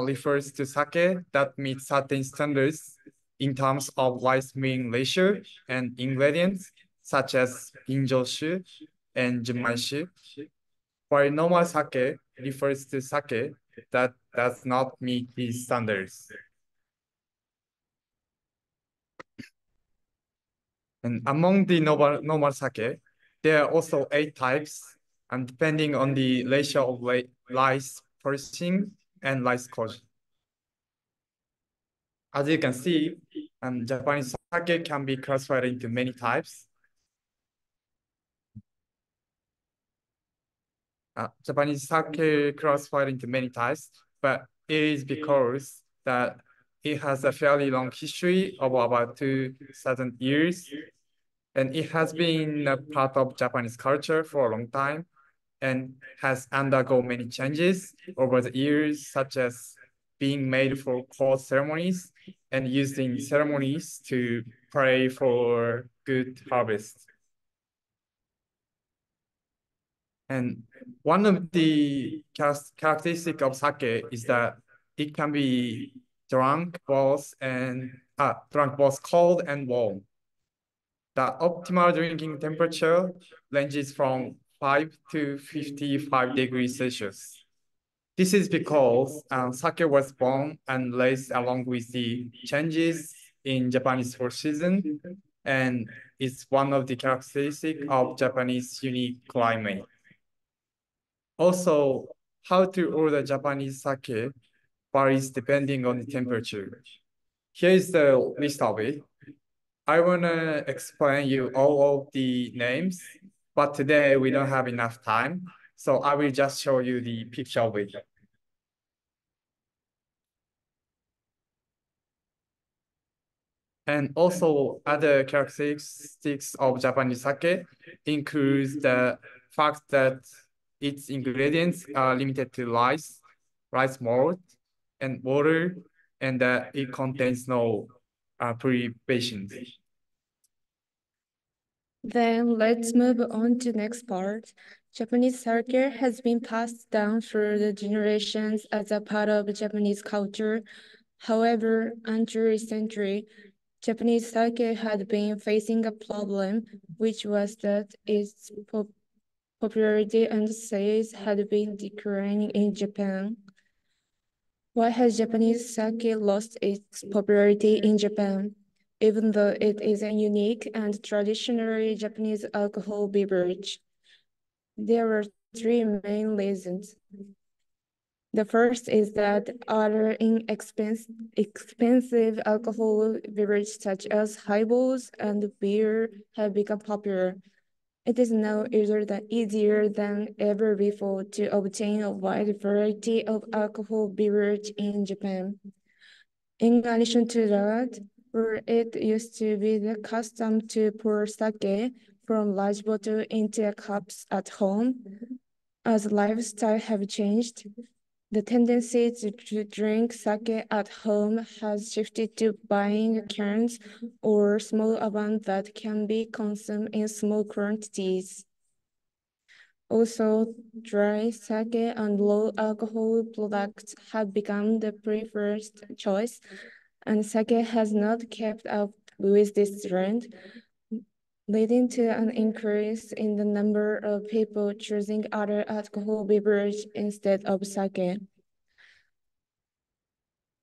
refers to sake that meets certain standards in terms of rice-milling ratio and ingredients, such as Ginjoshu and Junmaishu. While normal sake refers to sake that does not meet these standards. And among the normal sake, there are also 8 types, and depending on the ratio of rice portion and rice koji. As you can see, Japanese sake can be classified into many types. Japanese sake classified into many types, but it is because that it has a fairly long history of about 2,000 years, and it has been a part of Japanese culture for a long time and has undergone many changes over the years, such as being made for court ceremonies and used in ceremonies to pray for good harvest. And one of the characteristic of sake is that it can be drunk both cold and warm. The optimal drinking temperature ranges from 5 to 55 degrees Celsius. This is because sake was born and raised along with the changes in Japanese food season, and it's one of the characteristics of Japanese unique climate. Also, how to order Japanese sake varies depending on the temperature. Here is the list of it. I want to explain you all of the names, but today we don't have enough time, so I will just show you the picture of it. And also other characteristics of Japanese sake includes the fact that its ingredients are limited to rice malt, and water, and that it contains no preservations.
Then let's move on to the next part. Japanese sake has been passed down through the generations as a part of Japanese culture. However, until recently, Japanese sake had been facing a problem, which was that its popularity and sales had been declining in Japan. Why has Japanese sake lost its popularity in Japan, even though it is a unique and traditionally Japanese alcohol beverage? There are 3 main reasons. The first is that other expensive alcohol beverages such as highballs and beer have become popular. It is now easier than ever before to obtain a wide variety of alcohol beverage in Japan. In addition to that, where it used to be the custom to pour sake from large bottle into cups at home, as lifestyle have changed, the tendency to drink sake at home has shifted to buying cans or small amounts that can be consumed in small quantities. Also, dry sake and low alcohol products have become the preferred choice, and sake has not kept up with this trend, leading to an increase in the number of people choosing other alcohol beverage instead of sake.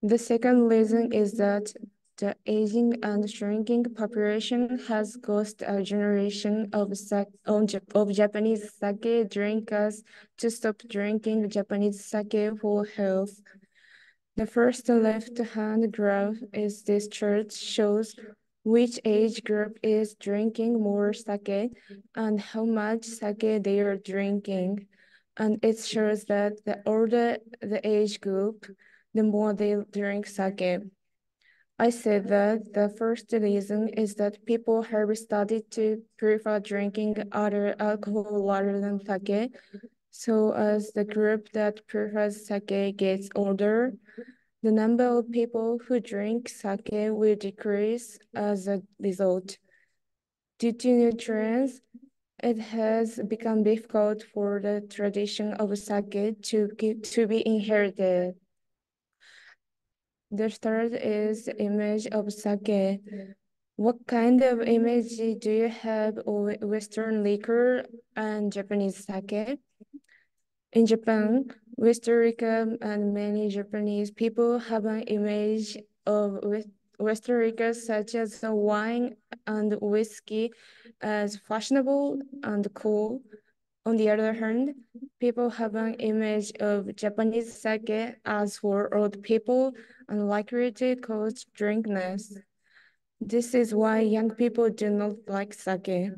The second reason is that the aging and shrinking population has caused a generation of Japanese sake drinkers to stop drinking Japanese sake for health. The first left-hand graph is this chart shows which age group is drinking more sake and how much sake they are drinking. And it shows that the older the age group, the more they drink sake. I said that the first reason is that people have started to prefer drinking other alcohol rather than sake. So as the group that prefers sake gets older, the number of people who drink sake will decrease as a result. Due to new trends, it has become difficult for the tradition of sake to be inherited. The third is image of sake. What kind of image do you have of Western liquor and Japanese sake? In Japan, Western liquor and many Japanese people have an image of Western liquor such as wine and whiskey as fashionable and cool. On the other hand, people have an image of Japanese sake as for old people and likely to cause drunkenness. This is why young people do not like sake.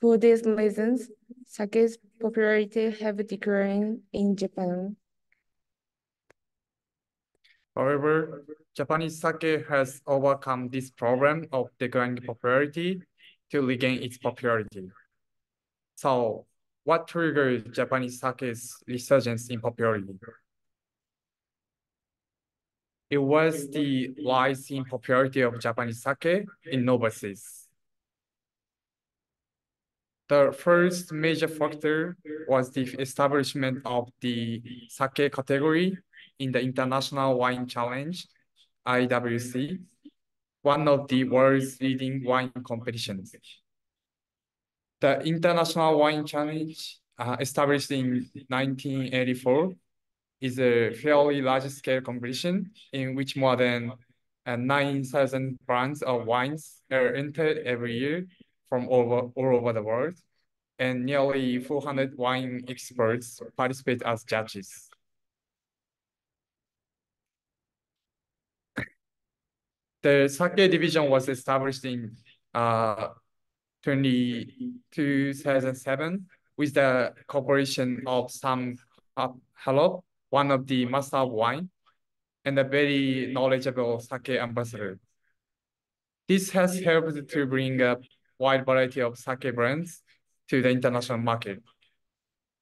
For these reasons, sake's popularity have declined in Japan.
However, Japanese sake has overcome this problem of declining popularity to regain its popularity. So, what triggered Japanese sake's resurgence in popularity? It was the rise in popularity of Japanese sake in novices. The first major factor was the establishment of the sake category in the International Wine Challenge, IWC, one of the world's leading wine competitions. The International Wine Challenge, established in 1984, is a fairly large-scale competition in which more than 9,000 brands of wines are entered every year from all over the world, and nearly 400 wine experts participate as judges. The sake division was established in 2007 with the cooperation of Sam Halop, one of the master of wine, and a very knowledgeable sake ambassador. This has helped to bring a wide variety of sake brands to the international market.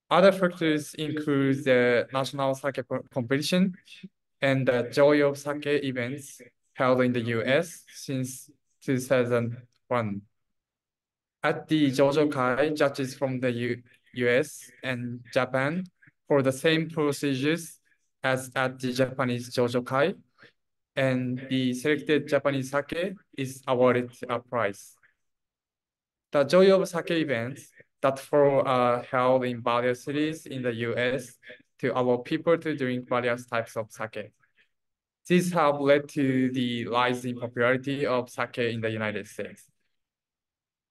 Other factors include the national sake competition and the Joy of Sake events held in the US since 2001. At the Jojo Kai, judges from the US and Japan for the same procedures as at the Japanese Jojo Kai, and the selected Japanese sake is awarded a prize. The Joy of Sake events that follow are held in various cities in the US to allow people to drink various types of sake. These have led to the rise in popularity of sake in the United States.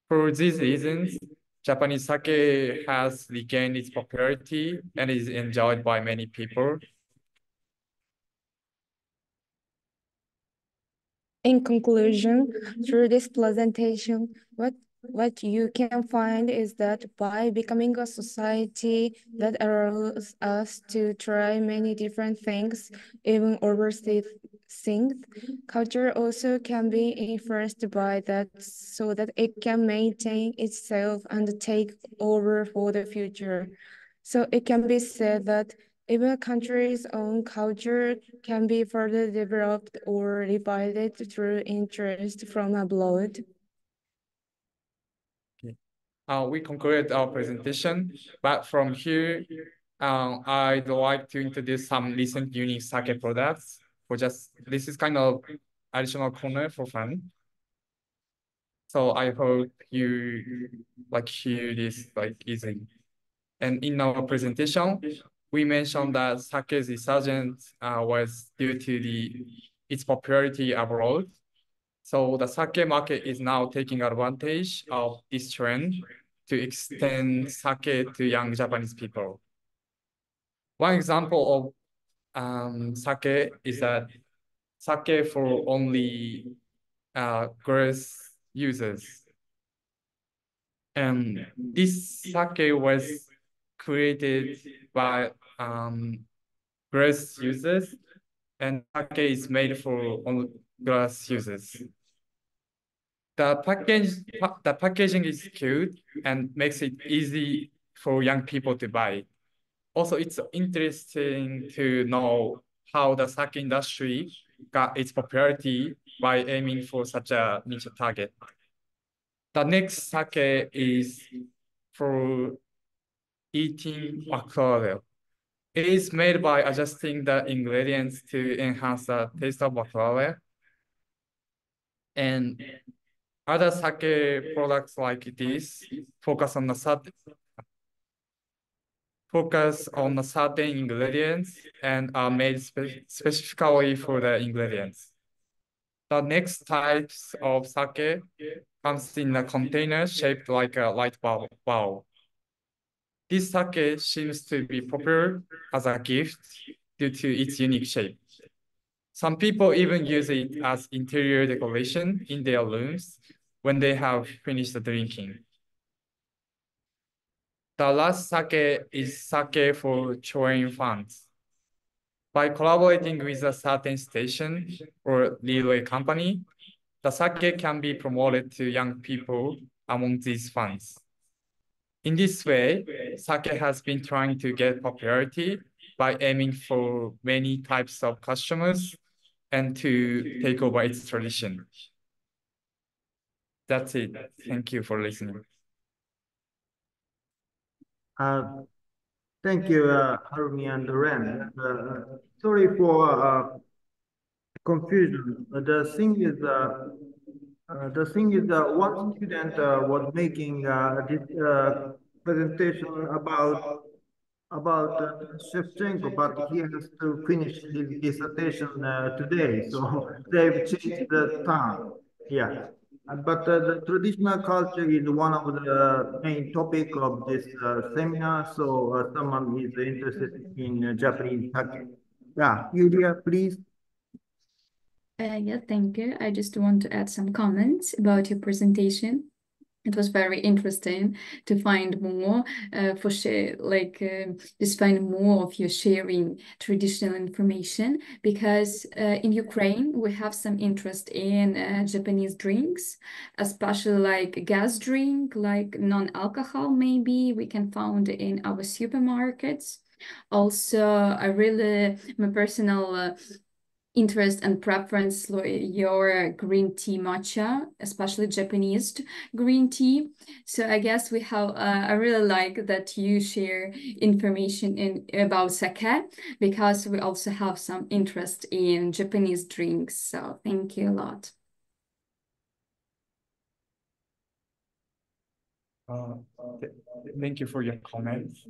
For these reasons, Japanese sake has regained its popularity and is enjoyed by many people.
In conclusion, through this presentation, what you can find is that by becoming a society that allows us to try many different things, even overseas things, culture also can be influenced by that so that it can maintain itself and take over for the future. So it can be said that even a country's own culture can be further developed or revived through interest from abroad.
We concluded our presentation, but from here, I'd like to introduce some recent unique sake products. This is kind of additional corner for fun. So I hope you hear this easy. And in our presentation, we mentioned that sake's resurgence was due to its popularity abroad. So the sake market is now taking advantage of this trend to extend sake to young Japanese people. One example of sake is that sake for only girls users. And this sake was created by glass users, and sake is made for only glass users. The packaging is cute and makes it easy for young people to buy. Also, it's interesting to know how the sake industry got its popularity by aiming for such a niche target. The next sake is for eating baklava. It is made by adjusting the ingredients to enhance the taste of baklava. And other sake products like this focus on the certain ingredients and are made specifically for the ingredients. The next types of sake comes in a container shaped like a light bulb. This sake seems to be popular as a gift due to its unique shape. Some people even use it as interior decoration in their rooms when they have finished drinking. The last sake is sake for touring fans. By collaborating with a certain station or railway company, the sake can be promoted to young people among these fans. In this way, sake has been trying to get popularity by aiming for many types of customers and to take over its tradition. That's it. Thank you for listening.
Thank you, Harumi and Ren. Sorry for confusion. The thing is, one student was making this presentation about Shevchenko, but he has to finish his dissertation today, so they've changed the time. Yeah. But the traditional culture is one of the main topic of this seminar, so someone is interested in Japanese sake. Yeah, Yulia, please.
Yeah, thank you. I just want to add some comments about your presentation. It was very interesting to find more just find more of your sharing traditional information, because in Ukraine we have some interest in Japanese drinks, especially like gas drink, like non-alcohol maybe we can find in our supermarkets. Also, my personal interest and preference your green tea matcha, especially Japanese green tea. So I guess we have I really like that you share information about sake, because we also have some interest in Japanese drinks. So thank you a lot.
Thank you for your comments.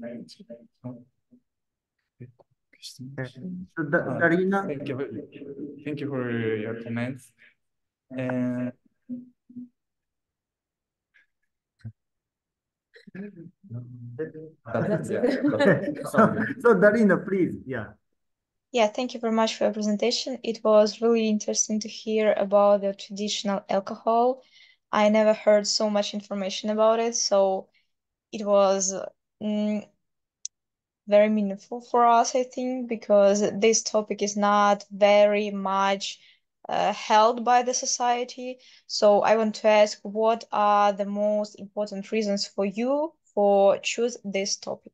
Darina?
Thank you for your comments. And
That's
yeah.
it.
So Darina, please, yeah.
Yeah, thank you very much for your presentation. It was really interesting to hear about the traditional alcohol. I never heard so much information about it, so it was very meaningful for us, I think, because this topic is not very much held by the society. So I want to ask, what are the most important reasons for you for choose this topic?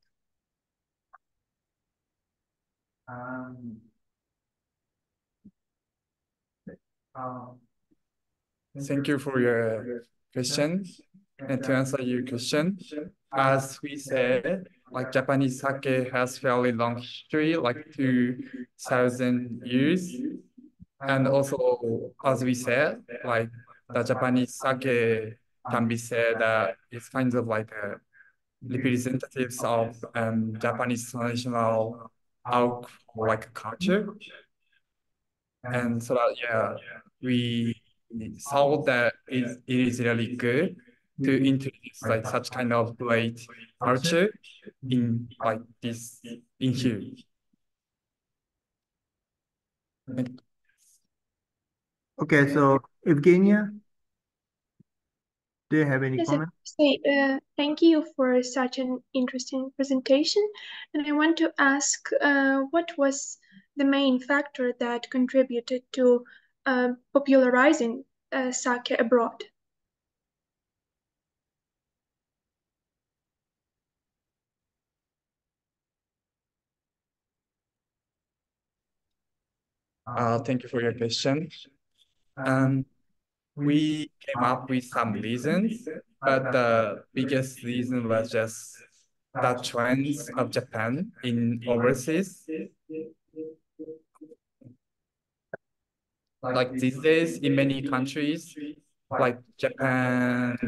Thank you for your question. And to answer your question, as we said, like Japanese sake has fairly long history, like 2,000 years. And also, as we said, like the Japanese sake can be said that it's kind of like a representatives of Japanese traditional alcohol like culture. And so that, yeah, we saw that it is really good to introduce like such kind of great culture in like this in here.
Okay, so Evgenia, do you have any
Yes,
comment?
thank you for such an interesting presentation. And I want to ask, what was the main factor that contributed to popularizing sake abroad?
Thank you for your question. We came up with some reasons. but the biggest reason was just the trends of Japan in overseas. Like these days in many countries, like Japan,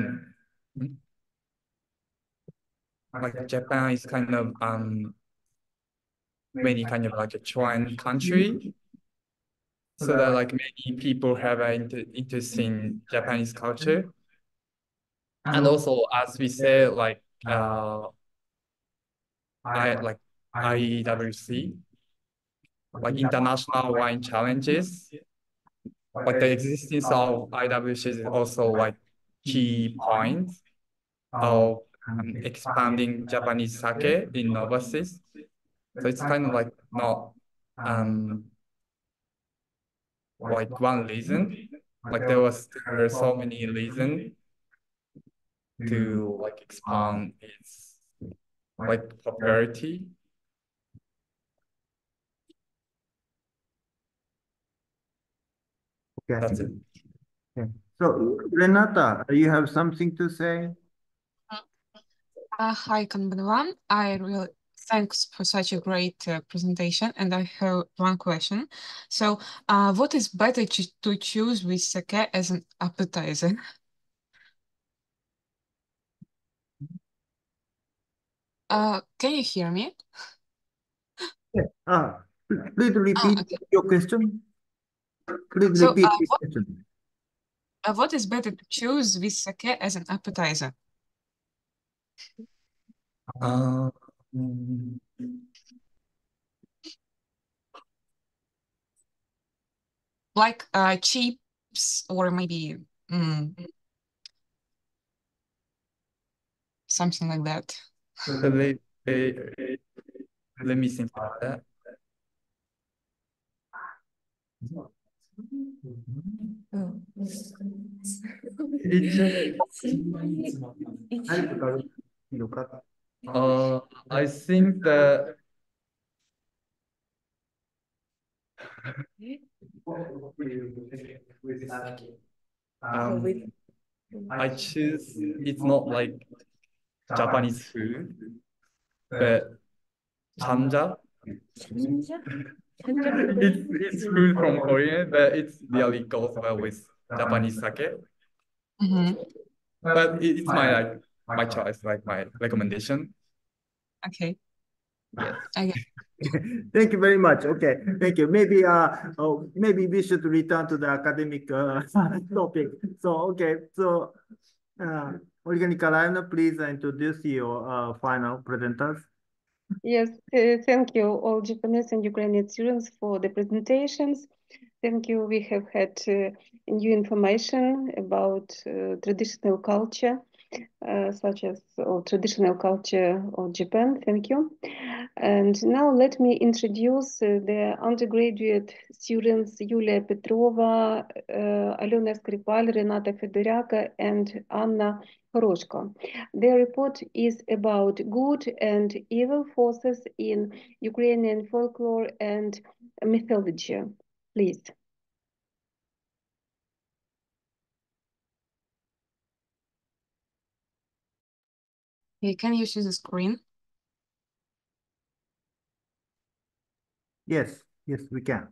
Japan is kind of many kind of like a trend country. So that like many people have an interest in Japanese culture. And also, as we say, like IWC, like international wine challenges, like the existence of IWC is also like key point of expanding Japanese sake in overseas. So it's kind of like not like one reason. Like there are so many reasons to like expand its like popularity.
Okay.
That's it.
Okay. So, Renata, you have something to say?
Hi, Kanbanwan. I really thanks for such a great presentation, and I have one question. So, what is better to choose with sake as an appetizer? Can you hear me?
Yeah. Please repeat
Okay.
your question. Please
So,
repeat the question.
what is better to choose with sake as an appetizer? Like chips or maybe something like that.
So let me think about that. I think that I choose it's not like Japanese food, but chanja. It's food from Korea, but it really goes well with Japanese sake. But it's my choice, like my recommendation.
Okay.
Yes.
Okay.
Thank you very much. Okay, thank you. Maybe we should return to the academic topic. So Olga Nikolaevna, please introduce your final presenters.
Yes, thank you all Japanese and Ukrainian students for the presentations. Thank you. We have had new information about traditional culture, such as traditional culture of Japan. Thank you. And now let me introduce the undergraduate students Yulia Petrova, Alena Skripal, Renata Fedoraka, and Anna Horoshko. Their report is about good and evil forces in Ukrainian folklore and mythology. Please.
Okay, can you see the screen?
Yes, we can.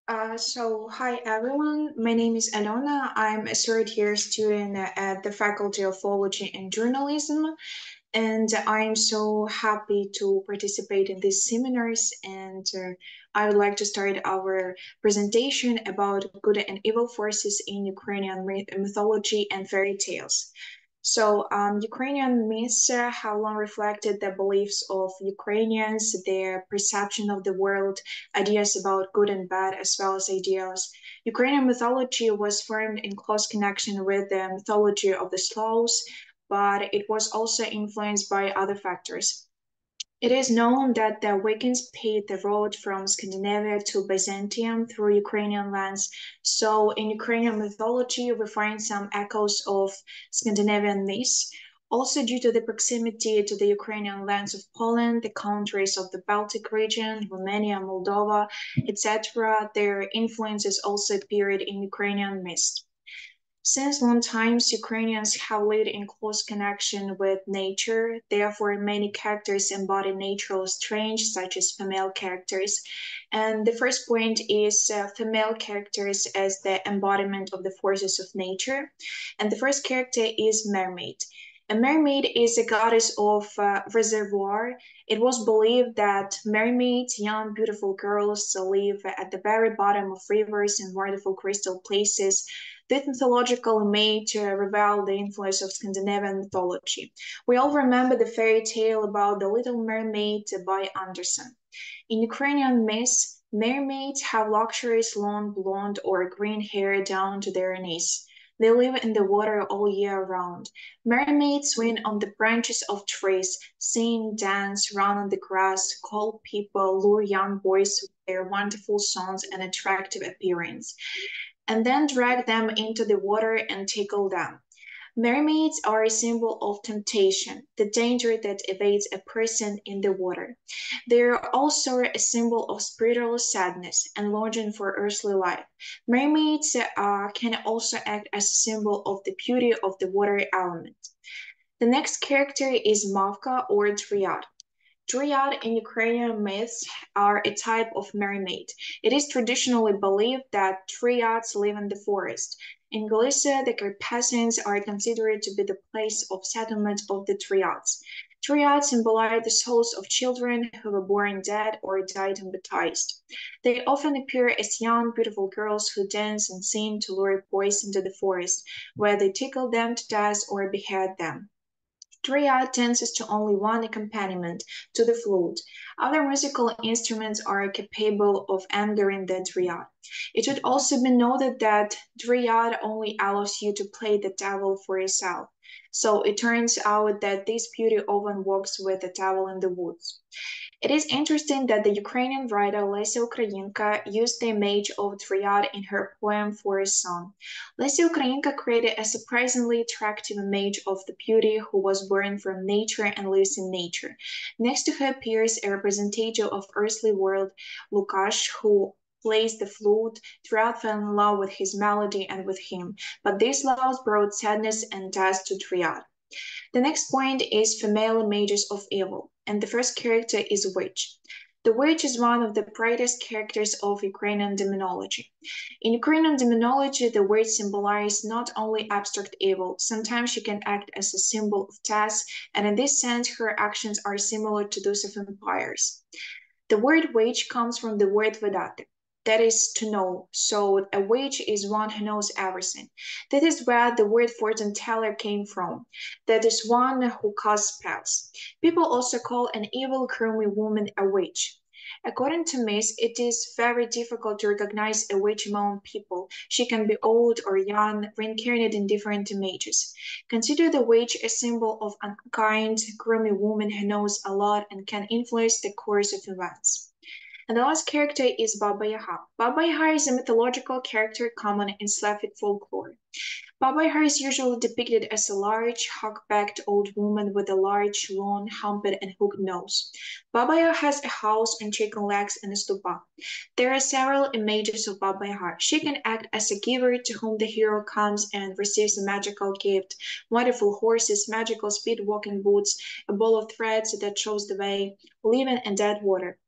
Hi everyone, my name is Alona. I'm a third year student at the Faculty of Philology and Journalism, and I'm so happy to participate in these seminars. And I would like to start our presentation about good and evil forces in Ukrainian mythology and fairy tales. So, Ukrainian myths have long reflected the beliefs of Ukrainians, their perception of the world, ideas about good and bad, as well as ideals. Ukrainian mythology was formed in close connection with the mythology of the Slavs, but it was also influenced by other factors. It is known that the Vikings paved the road from Scandinavia to Byzantium through Ukrainian lands. So, in Ukrainian mythology, we find some echoes of Scandinavian myths. Also, due to the proximity to the Ukrainian lands of Poland, the countries of the Baltic region, Romania, Moldova, etc., their influences also appeared in Ukrainian myths. Since long times, Ukrainians have lived in close connection with nature. Therefore, many characters embody natural strengths, such as female characters. And the first point is female characters as the embodiment of the forces of nature. And the first character is mermaid. A mermaid is a goddess of reservoir. It was believed that mermaids, young, beautiful girls, live at the very bottom of rivers and wonderful crystal places. This mythological image revealed the influence of Scandinavian mythology. We all remember the fairy tale about the Little Mermaid by Andersen. In Ukrainian myths, mermaids have luxurious long blonde or green hair down to their knees. They live in the water all year round. Mermaids swing on the branches of trees, sing, dance, run on the grass, call people, lure young boys with their wonderful songs and attractive appearance, and then drag them into the water and tickle them. Mermaids are a symbol of temptation, the danger that evades a person in the water. They are also a symbol of spiritual sadness and longing for earthly life. Mermaids can also act as a symbol of the beauty of the water element. The next character is Mavka or Dryad. Dryad in Ukrainian myths are a type of mermaid. It is traditionally believed that dryads live in the forest. In Galicia, the Carpathians are considered to be the place of settlement of the dryads. Dryads symbolize the souls of children who were born dead or died unbaptized. They often appear as young, beautiful girls who dance and sing to lure boys into the forest, where they tickle them to death or behead them. Dryad dances to only one accompaniment, to the flute. Other musical instruments are capable of angering the dryad. It should also be noted that dryad only allows you to play the devil for yourself. So it turns out that this beauty often walks with the devil in the woods. It is interesting that the Ukrainian writer Lesya Ukrainka used the image of Dryad in her poem for a song. Lesya Ukrainka created a surprisingly attractive image of the beauty who was born from nature and lives in nature. Next to her appears a representative of earthly world, Lukash, who plays the flute. Dryad fell in love with his melody and with him, but these loves brought sadness and death to Dryad. The next point is female images of evil, and the first character is witch. The witch is one of the brightest characters of Ukrainian demonology. In Ukrainian demonology, the witch symbolizes not only abstract evil, sometimes she can act as a symbol of death, and in this sense, her actions are similar to those of vampires. The word witch comes from the word vedate, that is to know. So a witch is one who knows everything. That is where the word fortune teller came from. That is one who casts spells. People also call an evil, gloomy woman a witch. According to myths, it is very difficult to recognize a witch among people. She can be old or young, reincarnated in different images. Consider the witch a symbol of an unkind, gloomy woman who knows a lot and can influence the course of events. And the last character is Baba Yaga. Baba Yaga is a mythological character common in Slavic folklore. Baba Yaga is usually depicted as a large, hog-backed old woman with a large, long, humped and hooked nose. Baba Yaga has a house and chicken legs and a stupa. There are several images of Baba Yaga. She can act as a giver to whom the hero comes and receives a magical gift, wonderful horses, magical speed walking boots, a ball of threads that shows the way, living and dead water.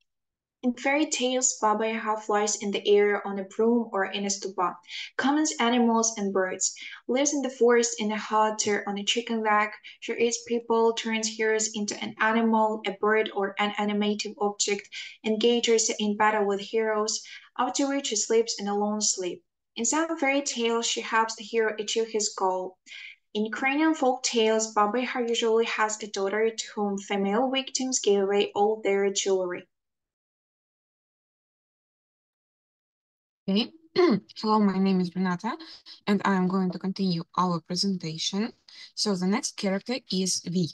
In fairy tales, Baba Yaga flies in the air on a broom or in a stupa, commons animals and birds, lives in the forest in a hut or on a chicken leg, she eats people, turns heroes into an animal, a bird or an animated object, engages in battle with heroes, after which she sleeps in a long sleep. In some fairy tales, she helps the hero achieve his goal. In Ukrainian folk tales, Baba Yaga usually has a daughter to whom female victims give away all their jewelry.
Okay. Hello, my name is Renata, and I am going to continue our presentation. So the next character is V.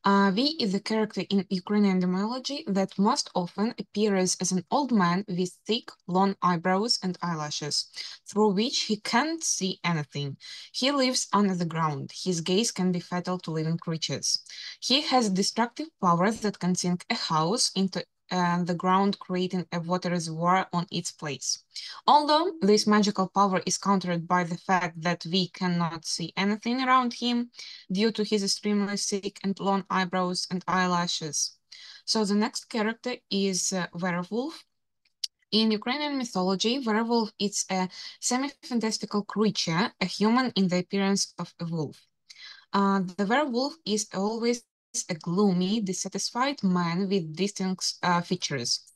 V is a character in Ukrainian mythology that most often appears as an old man with thick, long eyebrows and eyelashes, through which he can't see anything. He lives under the ground. His gaze can be fatal to living creatures. He has destructive powers that can sink a house into the ground, creating a water reservoir on its place. Although this magical power is countered by the fact that V cannot see anything around him due to his extremely thick and long eyebrows and eyelashes. So the next character is Werewolf. In Ukrainian mythology, werewolf is a semi-fantastical creature, a human in the appearance of a wolf. The werewolf is always a gloomy, dissatisfied man with distinct features.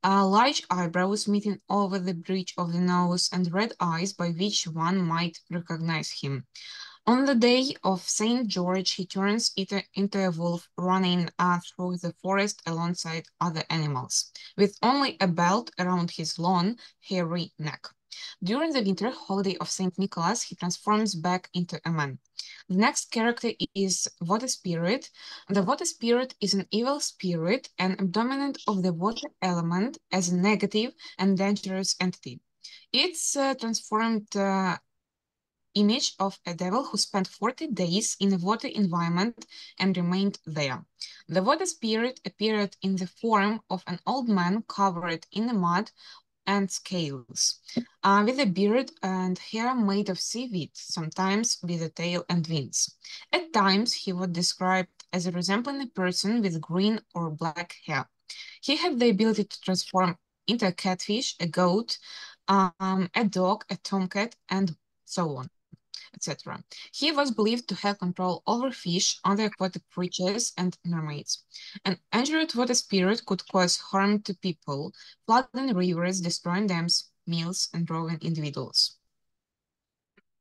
Large eyebrows meeting over the bridge of the nose and red eyes by which one might recognize him. On the day of St. George, he turns into a wolf running through the forest alongside other animals, with only a belt around his long, hairy neck. During the winter holiday of St. Nicholas, he transforms back into a man. The next character is Water Spirit. The Water Spirit is an evil spirit and dominant of the water element as a negative and dangerous entity. It's transformed image of a devil who spent 40 days in a water environment and remained there. The water spirit appeared in the form of an old man covered in the mud and scales, with a beard and hair made of seaweed, sometimes with a tail and wings. At times, he was described as resembling a person with green or black hair. He had the ability to transform into a catfish, a goat, a dog, a tomcat, and so on, etc. He was believed to have control over fish, other aquatic creatures, and mermaids. An injured water spirit could cause harm to people, flooding rivers, destroying dams, mills, and drowning individuals.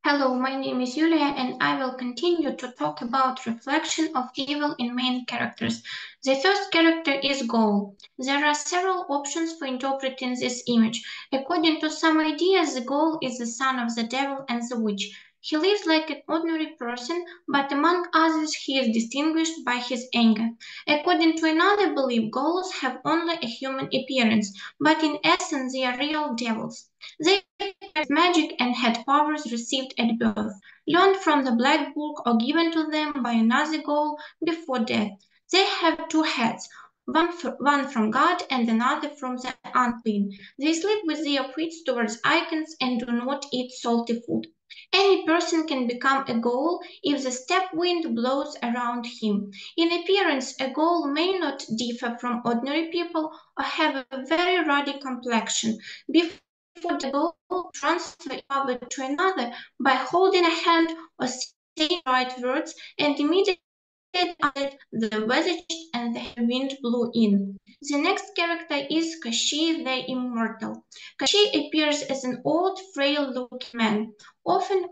Hello, my name is Julia, and I will continue to talk about reflection of evil in main characters. The first character is Ghoul. There are several options for interpreting this image. According to some ideas, the Ghoul is the son of the devil and the witch. He lives like an ordinary person, but among others he is distinguished by his anger. According to another belief, ghouls have only a human appearance, but in essence they are real devils. They practice magic and had powers received at birth, learned from the Black Book or given to them by another ghoul before death. They have two heads, one from God and another from the unclean. They sleep with their feet towards icons and do not eat salty food. Any person can become a ghoul if the steppe wind blows around him. In appearance, a ghoul may not differ from ordinary people or have a very ruddy complexion. Before the ghoul transfer over to another by holding a hand or saying right words, and immediately the weather changed and the wind blew in. The next character is Kashi the Immortal. Kashi appears as an old, frail-looking man, often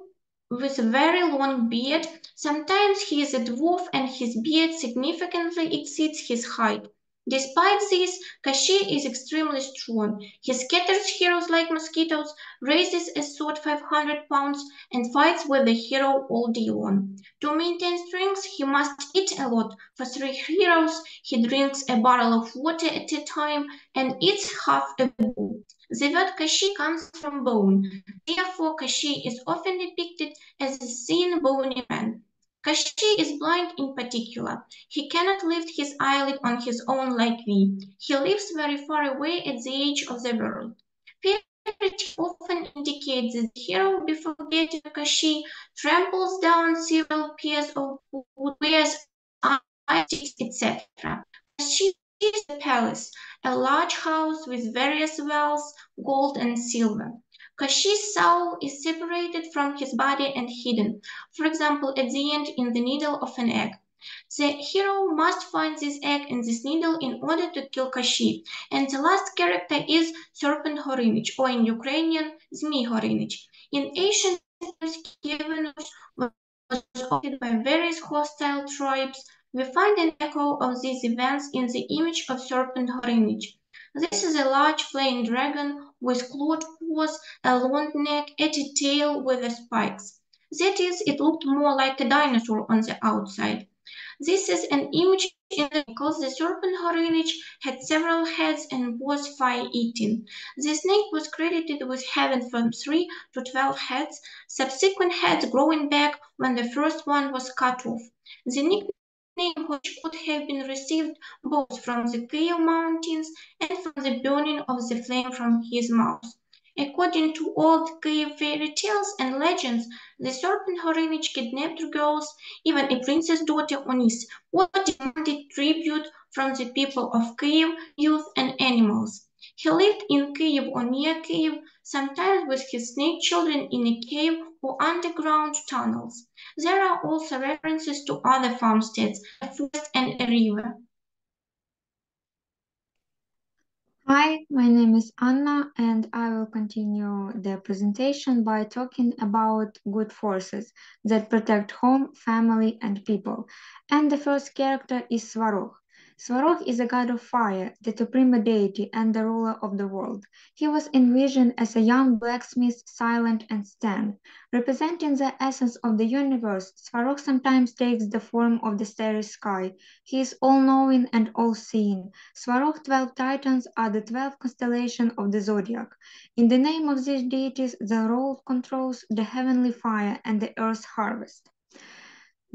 with a very long beard. Sometimes he is a dwarf and his beard significantly exceeds his height. Despite this, Kashi is extremely strong. He scatters heroes like mosquitoes, raises a sword 500 pounds, and fights with the hero all day long. To maintain strength, he must eat a lot. For 3 heroes, he drinks a barrel of water at a time and eats half a bowl. The word Kashi comes from bone. Therefore, Kashi is often depicted as a thin, bony man. Kashi is blind in particular. He cannot lift his eyelid on his own like we. He lives very far away at the edge of the world. Fairy tale often indicates that the hero, before getting to Kashi, tramples down several pairs of wood, wears iron sticks, etc. Kashi is the palace, a large house with various wells, gold and silver. Kashi's soul is separated from his body and hidden, for example, at the end in the needle of an egg. The hero must find this egg and this needle in order to kill Kashi. And the last character is Serpent Horinich, or in Ukrainian, Zmi Horinich. In ancient times, Kievan was occupied by various hostile tribes. We find an echo of these events in the image of Serpent Horinich. This is a large flying dragon with clawed paws, a long neck, and a tail with the spikes. That is, it looked more like a dinosaur on the outside. This is an image because the serpent Horinich had several heads and was fire-eating. The snake was credited with having from 3 to 12 heads, subsequent heads growing back when the first one was cut off. The nickname name which could have been received both from the Kiev mountains and from the burning of the flame from his mouth. According to old Kiev fairy tales and legends, the serpent Horenich kidnapped girls, even a princess daughter Onis, or demanded tribute from the people of Kiev, youth and animals. He lived in Kiev or near Kiev, sometimes with his snake children in a cave or underground tunnels. There are also references to other farmsteads, a forest and a river.
Hi, my name is Anna, and I will continue the presentation by talking about good forces that protect home, family, and people. And the first character is Svarog. Svarog is a god of fire, the supreme deity and the ruler of the world. He was envisioned as a young blacksmith, silent and stern. Representing the essence of the universe, Svarog sometimes takes the form of the starry sky. He is all-knowing and all-seeing. Svarog's 12 titans are the 12 constellations of the zodiac. In the name of these deities, the role controls the heavenly fire and the earth's harvest.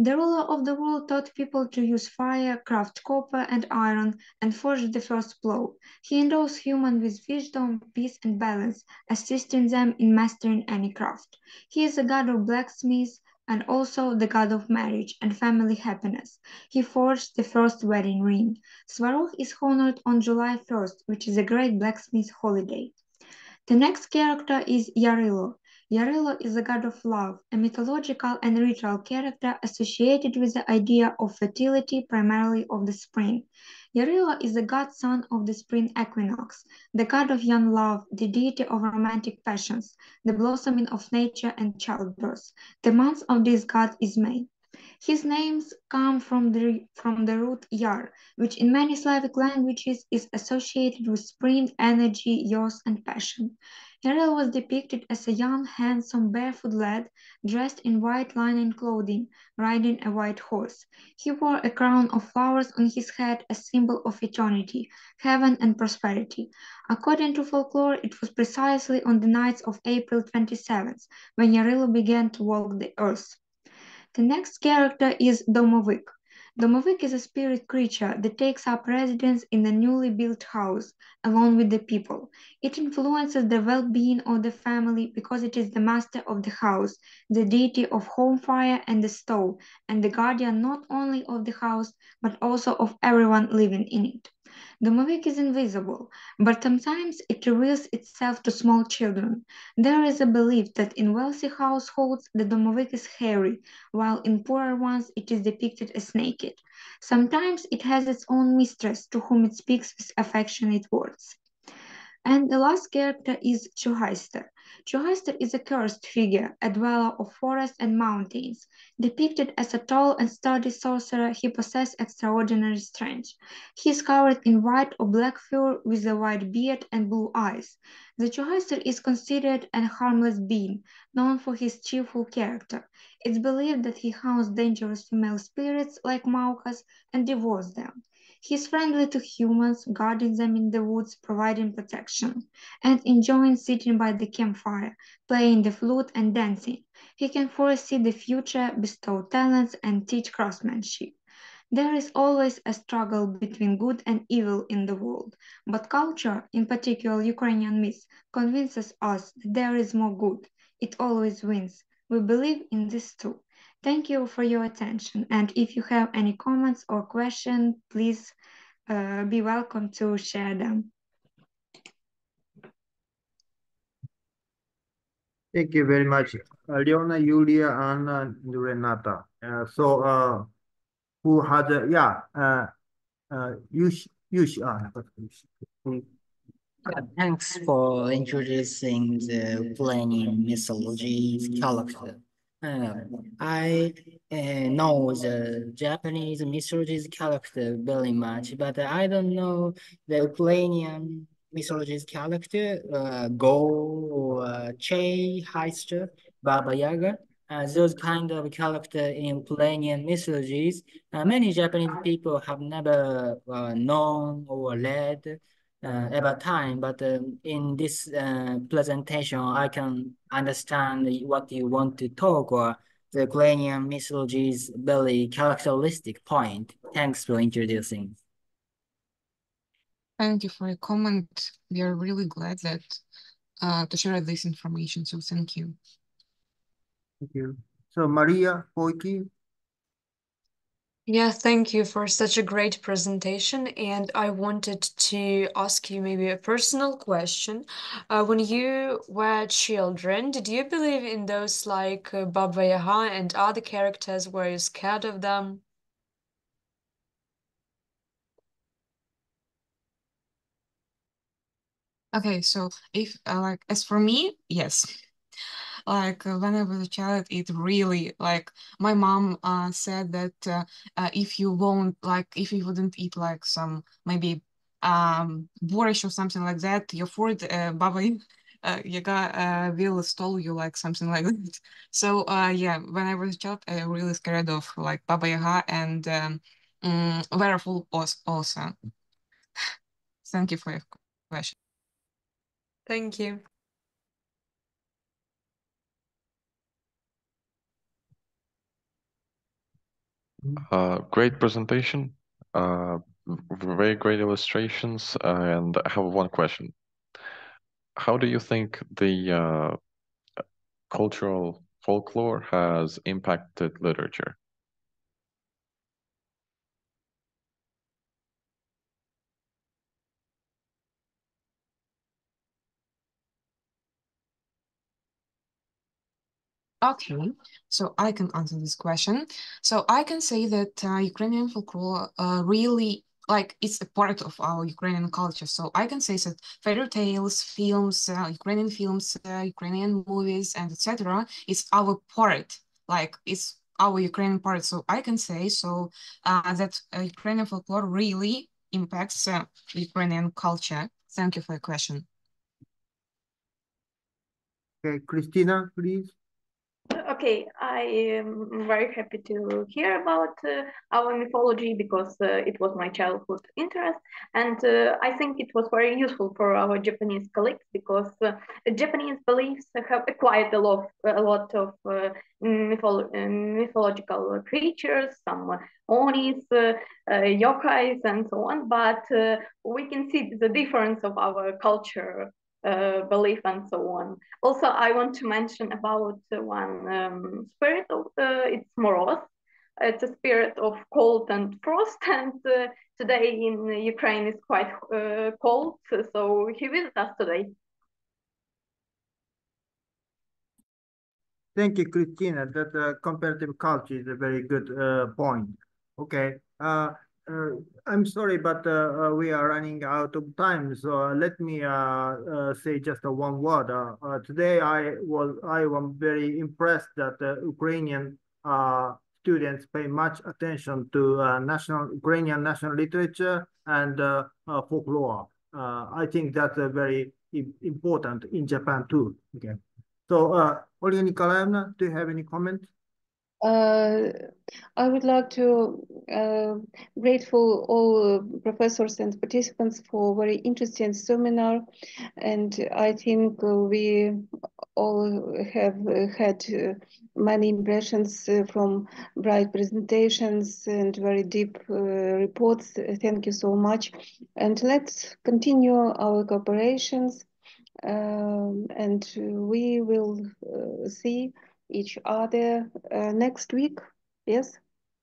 The ruler of the world taught people to use fire, craft copper and iron, and forge the first plow. He endows humans with wisdom, peace, and balance, assisting them in mastering any craft. He is the god of blacksmiths and also the god of marriage and family happiness. He forged the first wedding ring. Svarog is honored on July 1st, which is a great blacksmith holiday. The next character is Yarilo. Yarilo is a god of love, a mythological and ritual character associated with the idea of fertility, primarily of the spring. Yarilo is the godson of the spring equinox, the god of young love, the deity of romantic passions, the blossoming of nature and childbirth. The month of this god is May. His names come from the root yar, which in many Slavic languages is associated with spring, energy, youth, and passion. Yaril was depicted as a young, handsome, barefoot lad dressed in white linen clothing, riding a white horse. He wore a crown of flowers on his head, a symbol of eternity, heaven, and prosperity. According to folklore, it was precisely on the nights of April 27th when Yarilo began to walk the earth. The next character is Domovik. Domovik is a spirit creature that takes up residence in a newly built house along with the people. It influences the well-being of the family because it is the master of the house, the deity of home fire and the stove, and the guardian not only of the house but also of everyone living in it. Domovik is invisible, but sometimes it reveals itself to small children. There is a belief that in wealthy households the Domovik is hairy, while in poorer ones it is depicted as naked. Sometimes it has its own mistress to whom it speaks with affectionate words. And the last character is Chuhaister. Chuhaister is a cursed figure, a dweller of forests and mountains. Depicted as a tall and sturdy sorcerer, he possesses extraordinary strength. He is covered in white or black fur with a white beard and blue eyes. The Chuhaister is considered a harmless being, known for his cheerful character. It's believed that he haunts dangerous female spirits like Maukas and devours them. He is friendly to humans, guarding them in the woods, providing protection, and enjoying sitting by the campfire, playing the flute and dancing. He can foresee the future, bestow talents, and teach craftsmanship. There is always a struggle between good and evil in the world, but culture, in particular Ukrainian myth, convinces us that there is more good. It always wins. We believe in this too. Thank you for your attention, and if you have any comments or questions, please be welcome to share them.
Thank you very much, Leona, Yulia, Anna, and Renata. Who had,
Thanks for introducing the Ukrainian mythology character. I know the Japanese mythology character very much, but I don't know the Ukrainian mythology character, Go or Che, Heister, Baba Yaga. Those kind of character in Ukrainian mythologies, many Japanese people have never known or read about time, but in this presentation, I can understand what you want to talk or the Ukrainian mythology's very characteristic point. Thanks for introducing.
Thank you for your comment. We are really glad that to share this information. So thank you.
Thank you. So Maria Poiki.
Yeah, thank you for such a great presentation. And I wanted to ask you maybe a personal question. When you were children, did you believe in those like Baba Yaga and other characters? Were you scared of them?
Okay, so if like as for me, yes. Like when I was a child, it really like my mom said that if you won't like if you wouldn't eat like some maybe borscht or something like that, your food Baba Yaga will stole you like something like that. So yeah, when I was a child, I really scared of like Baba Yaga and werewolf also. Thank you for your question.
Thank you.
Great presentation, very great illustrations, and I have one question. How do you think the cultural folklore has impacted literature?
Okay, so I can answer this question. So I can say that Ukrainian folklore really like it's a part of our Ukrainian culture. So I can say that fairy tales, films, Ukrainian movies, and etc. is our part. Like it's our Ukrainian part. So I can say so that Ukrainian folklore really impacts Ukrainian culture. Thank you for your question.
Okay, Christina, please.
Okay, I am very happy to hear about our mythology because it was my childhood interest, and I think it was very useful for our Japanese colleagues because Japanese beliefs have quite a lot of mythological creatures, some onis, yokais, and so on. But we can see the difference of our culture. Belief and so on. Also, I want to mention about one spirit of it's Moroz. It's a spirit of cold and frost, and today in Ukraine is quite cold, so he visits us today.
Thank you, Christina. That comparative culture is a very good point. Okay. I'm sorry, but we are running out of time. So let me say just one word. Today I am very impressed that Ukrainian students pay much attention to Ukrainian national literature and folklore. I think that's very important in Japan too. Okay. So, Olya Nikolaevna, do you have any comment?
I would like to grateful all professors and participants for very interesting seminar, and I think we all have had many impressions from bright presentations and very deep reports. Thank you so much, and let's continue our cooperations, and we will see each other next week. Yes?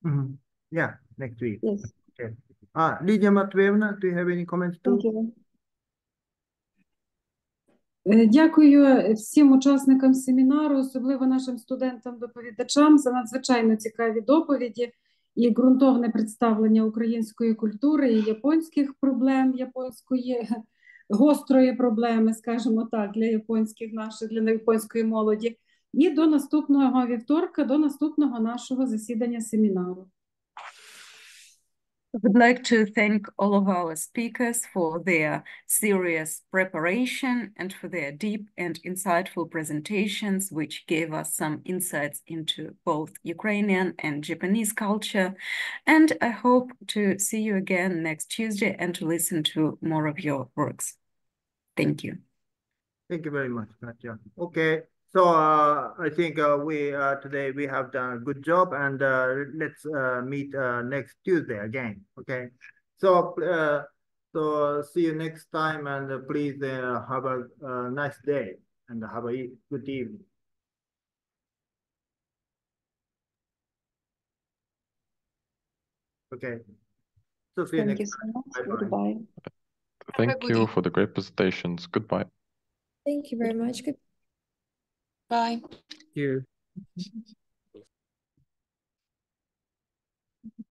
Mm-hmm. Yeah, next week.
Yes.
Okay. Lydia Matveevna, do you have any comments too?
Thank you.
Дякую всім учасникам семінару, особливо нашим студентам-доповідачам за надзвичайно цікаві доповіді і ґрунтовне представлення української культури і японських проблем, японської гострої проблеми, скажімо так, для японської молоді. І до наступного вівторка, до наступного нашого засідання семінару.
I would like to thank all of our speakers for their serious preparation and for their deep and insightful presentations, which gave us some insights into both Ukrainian and Japanese culture. And I hope to see you again next Tuesday and to listen to more of your works. Thank you.
Thank you very much, Katya. Okay, So I think we today we have done a good job, and let's meet next Tuesday again. Okay. So so see you next time, and please have a nice day and have a good evening. Okay. So see you
Thank you
next
so
time.
much.
Bye-bye.
Goodbye.
Thank you for the great presentations. Goodbye.
Thank you very much. Goodbye.
Thank you.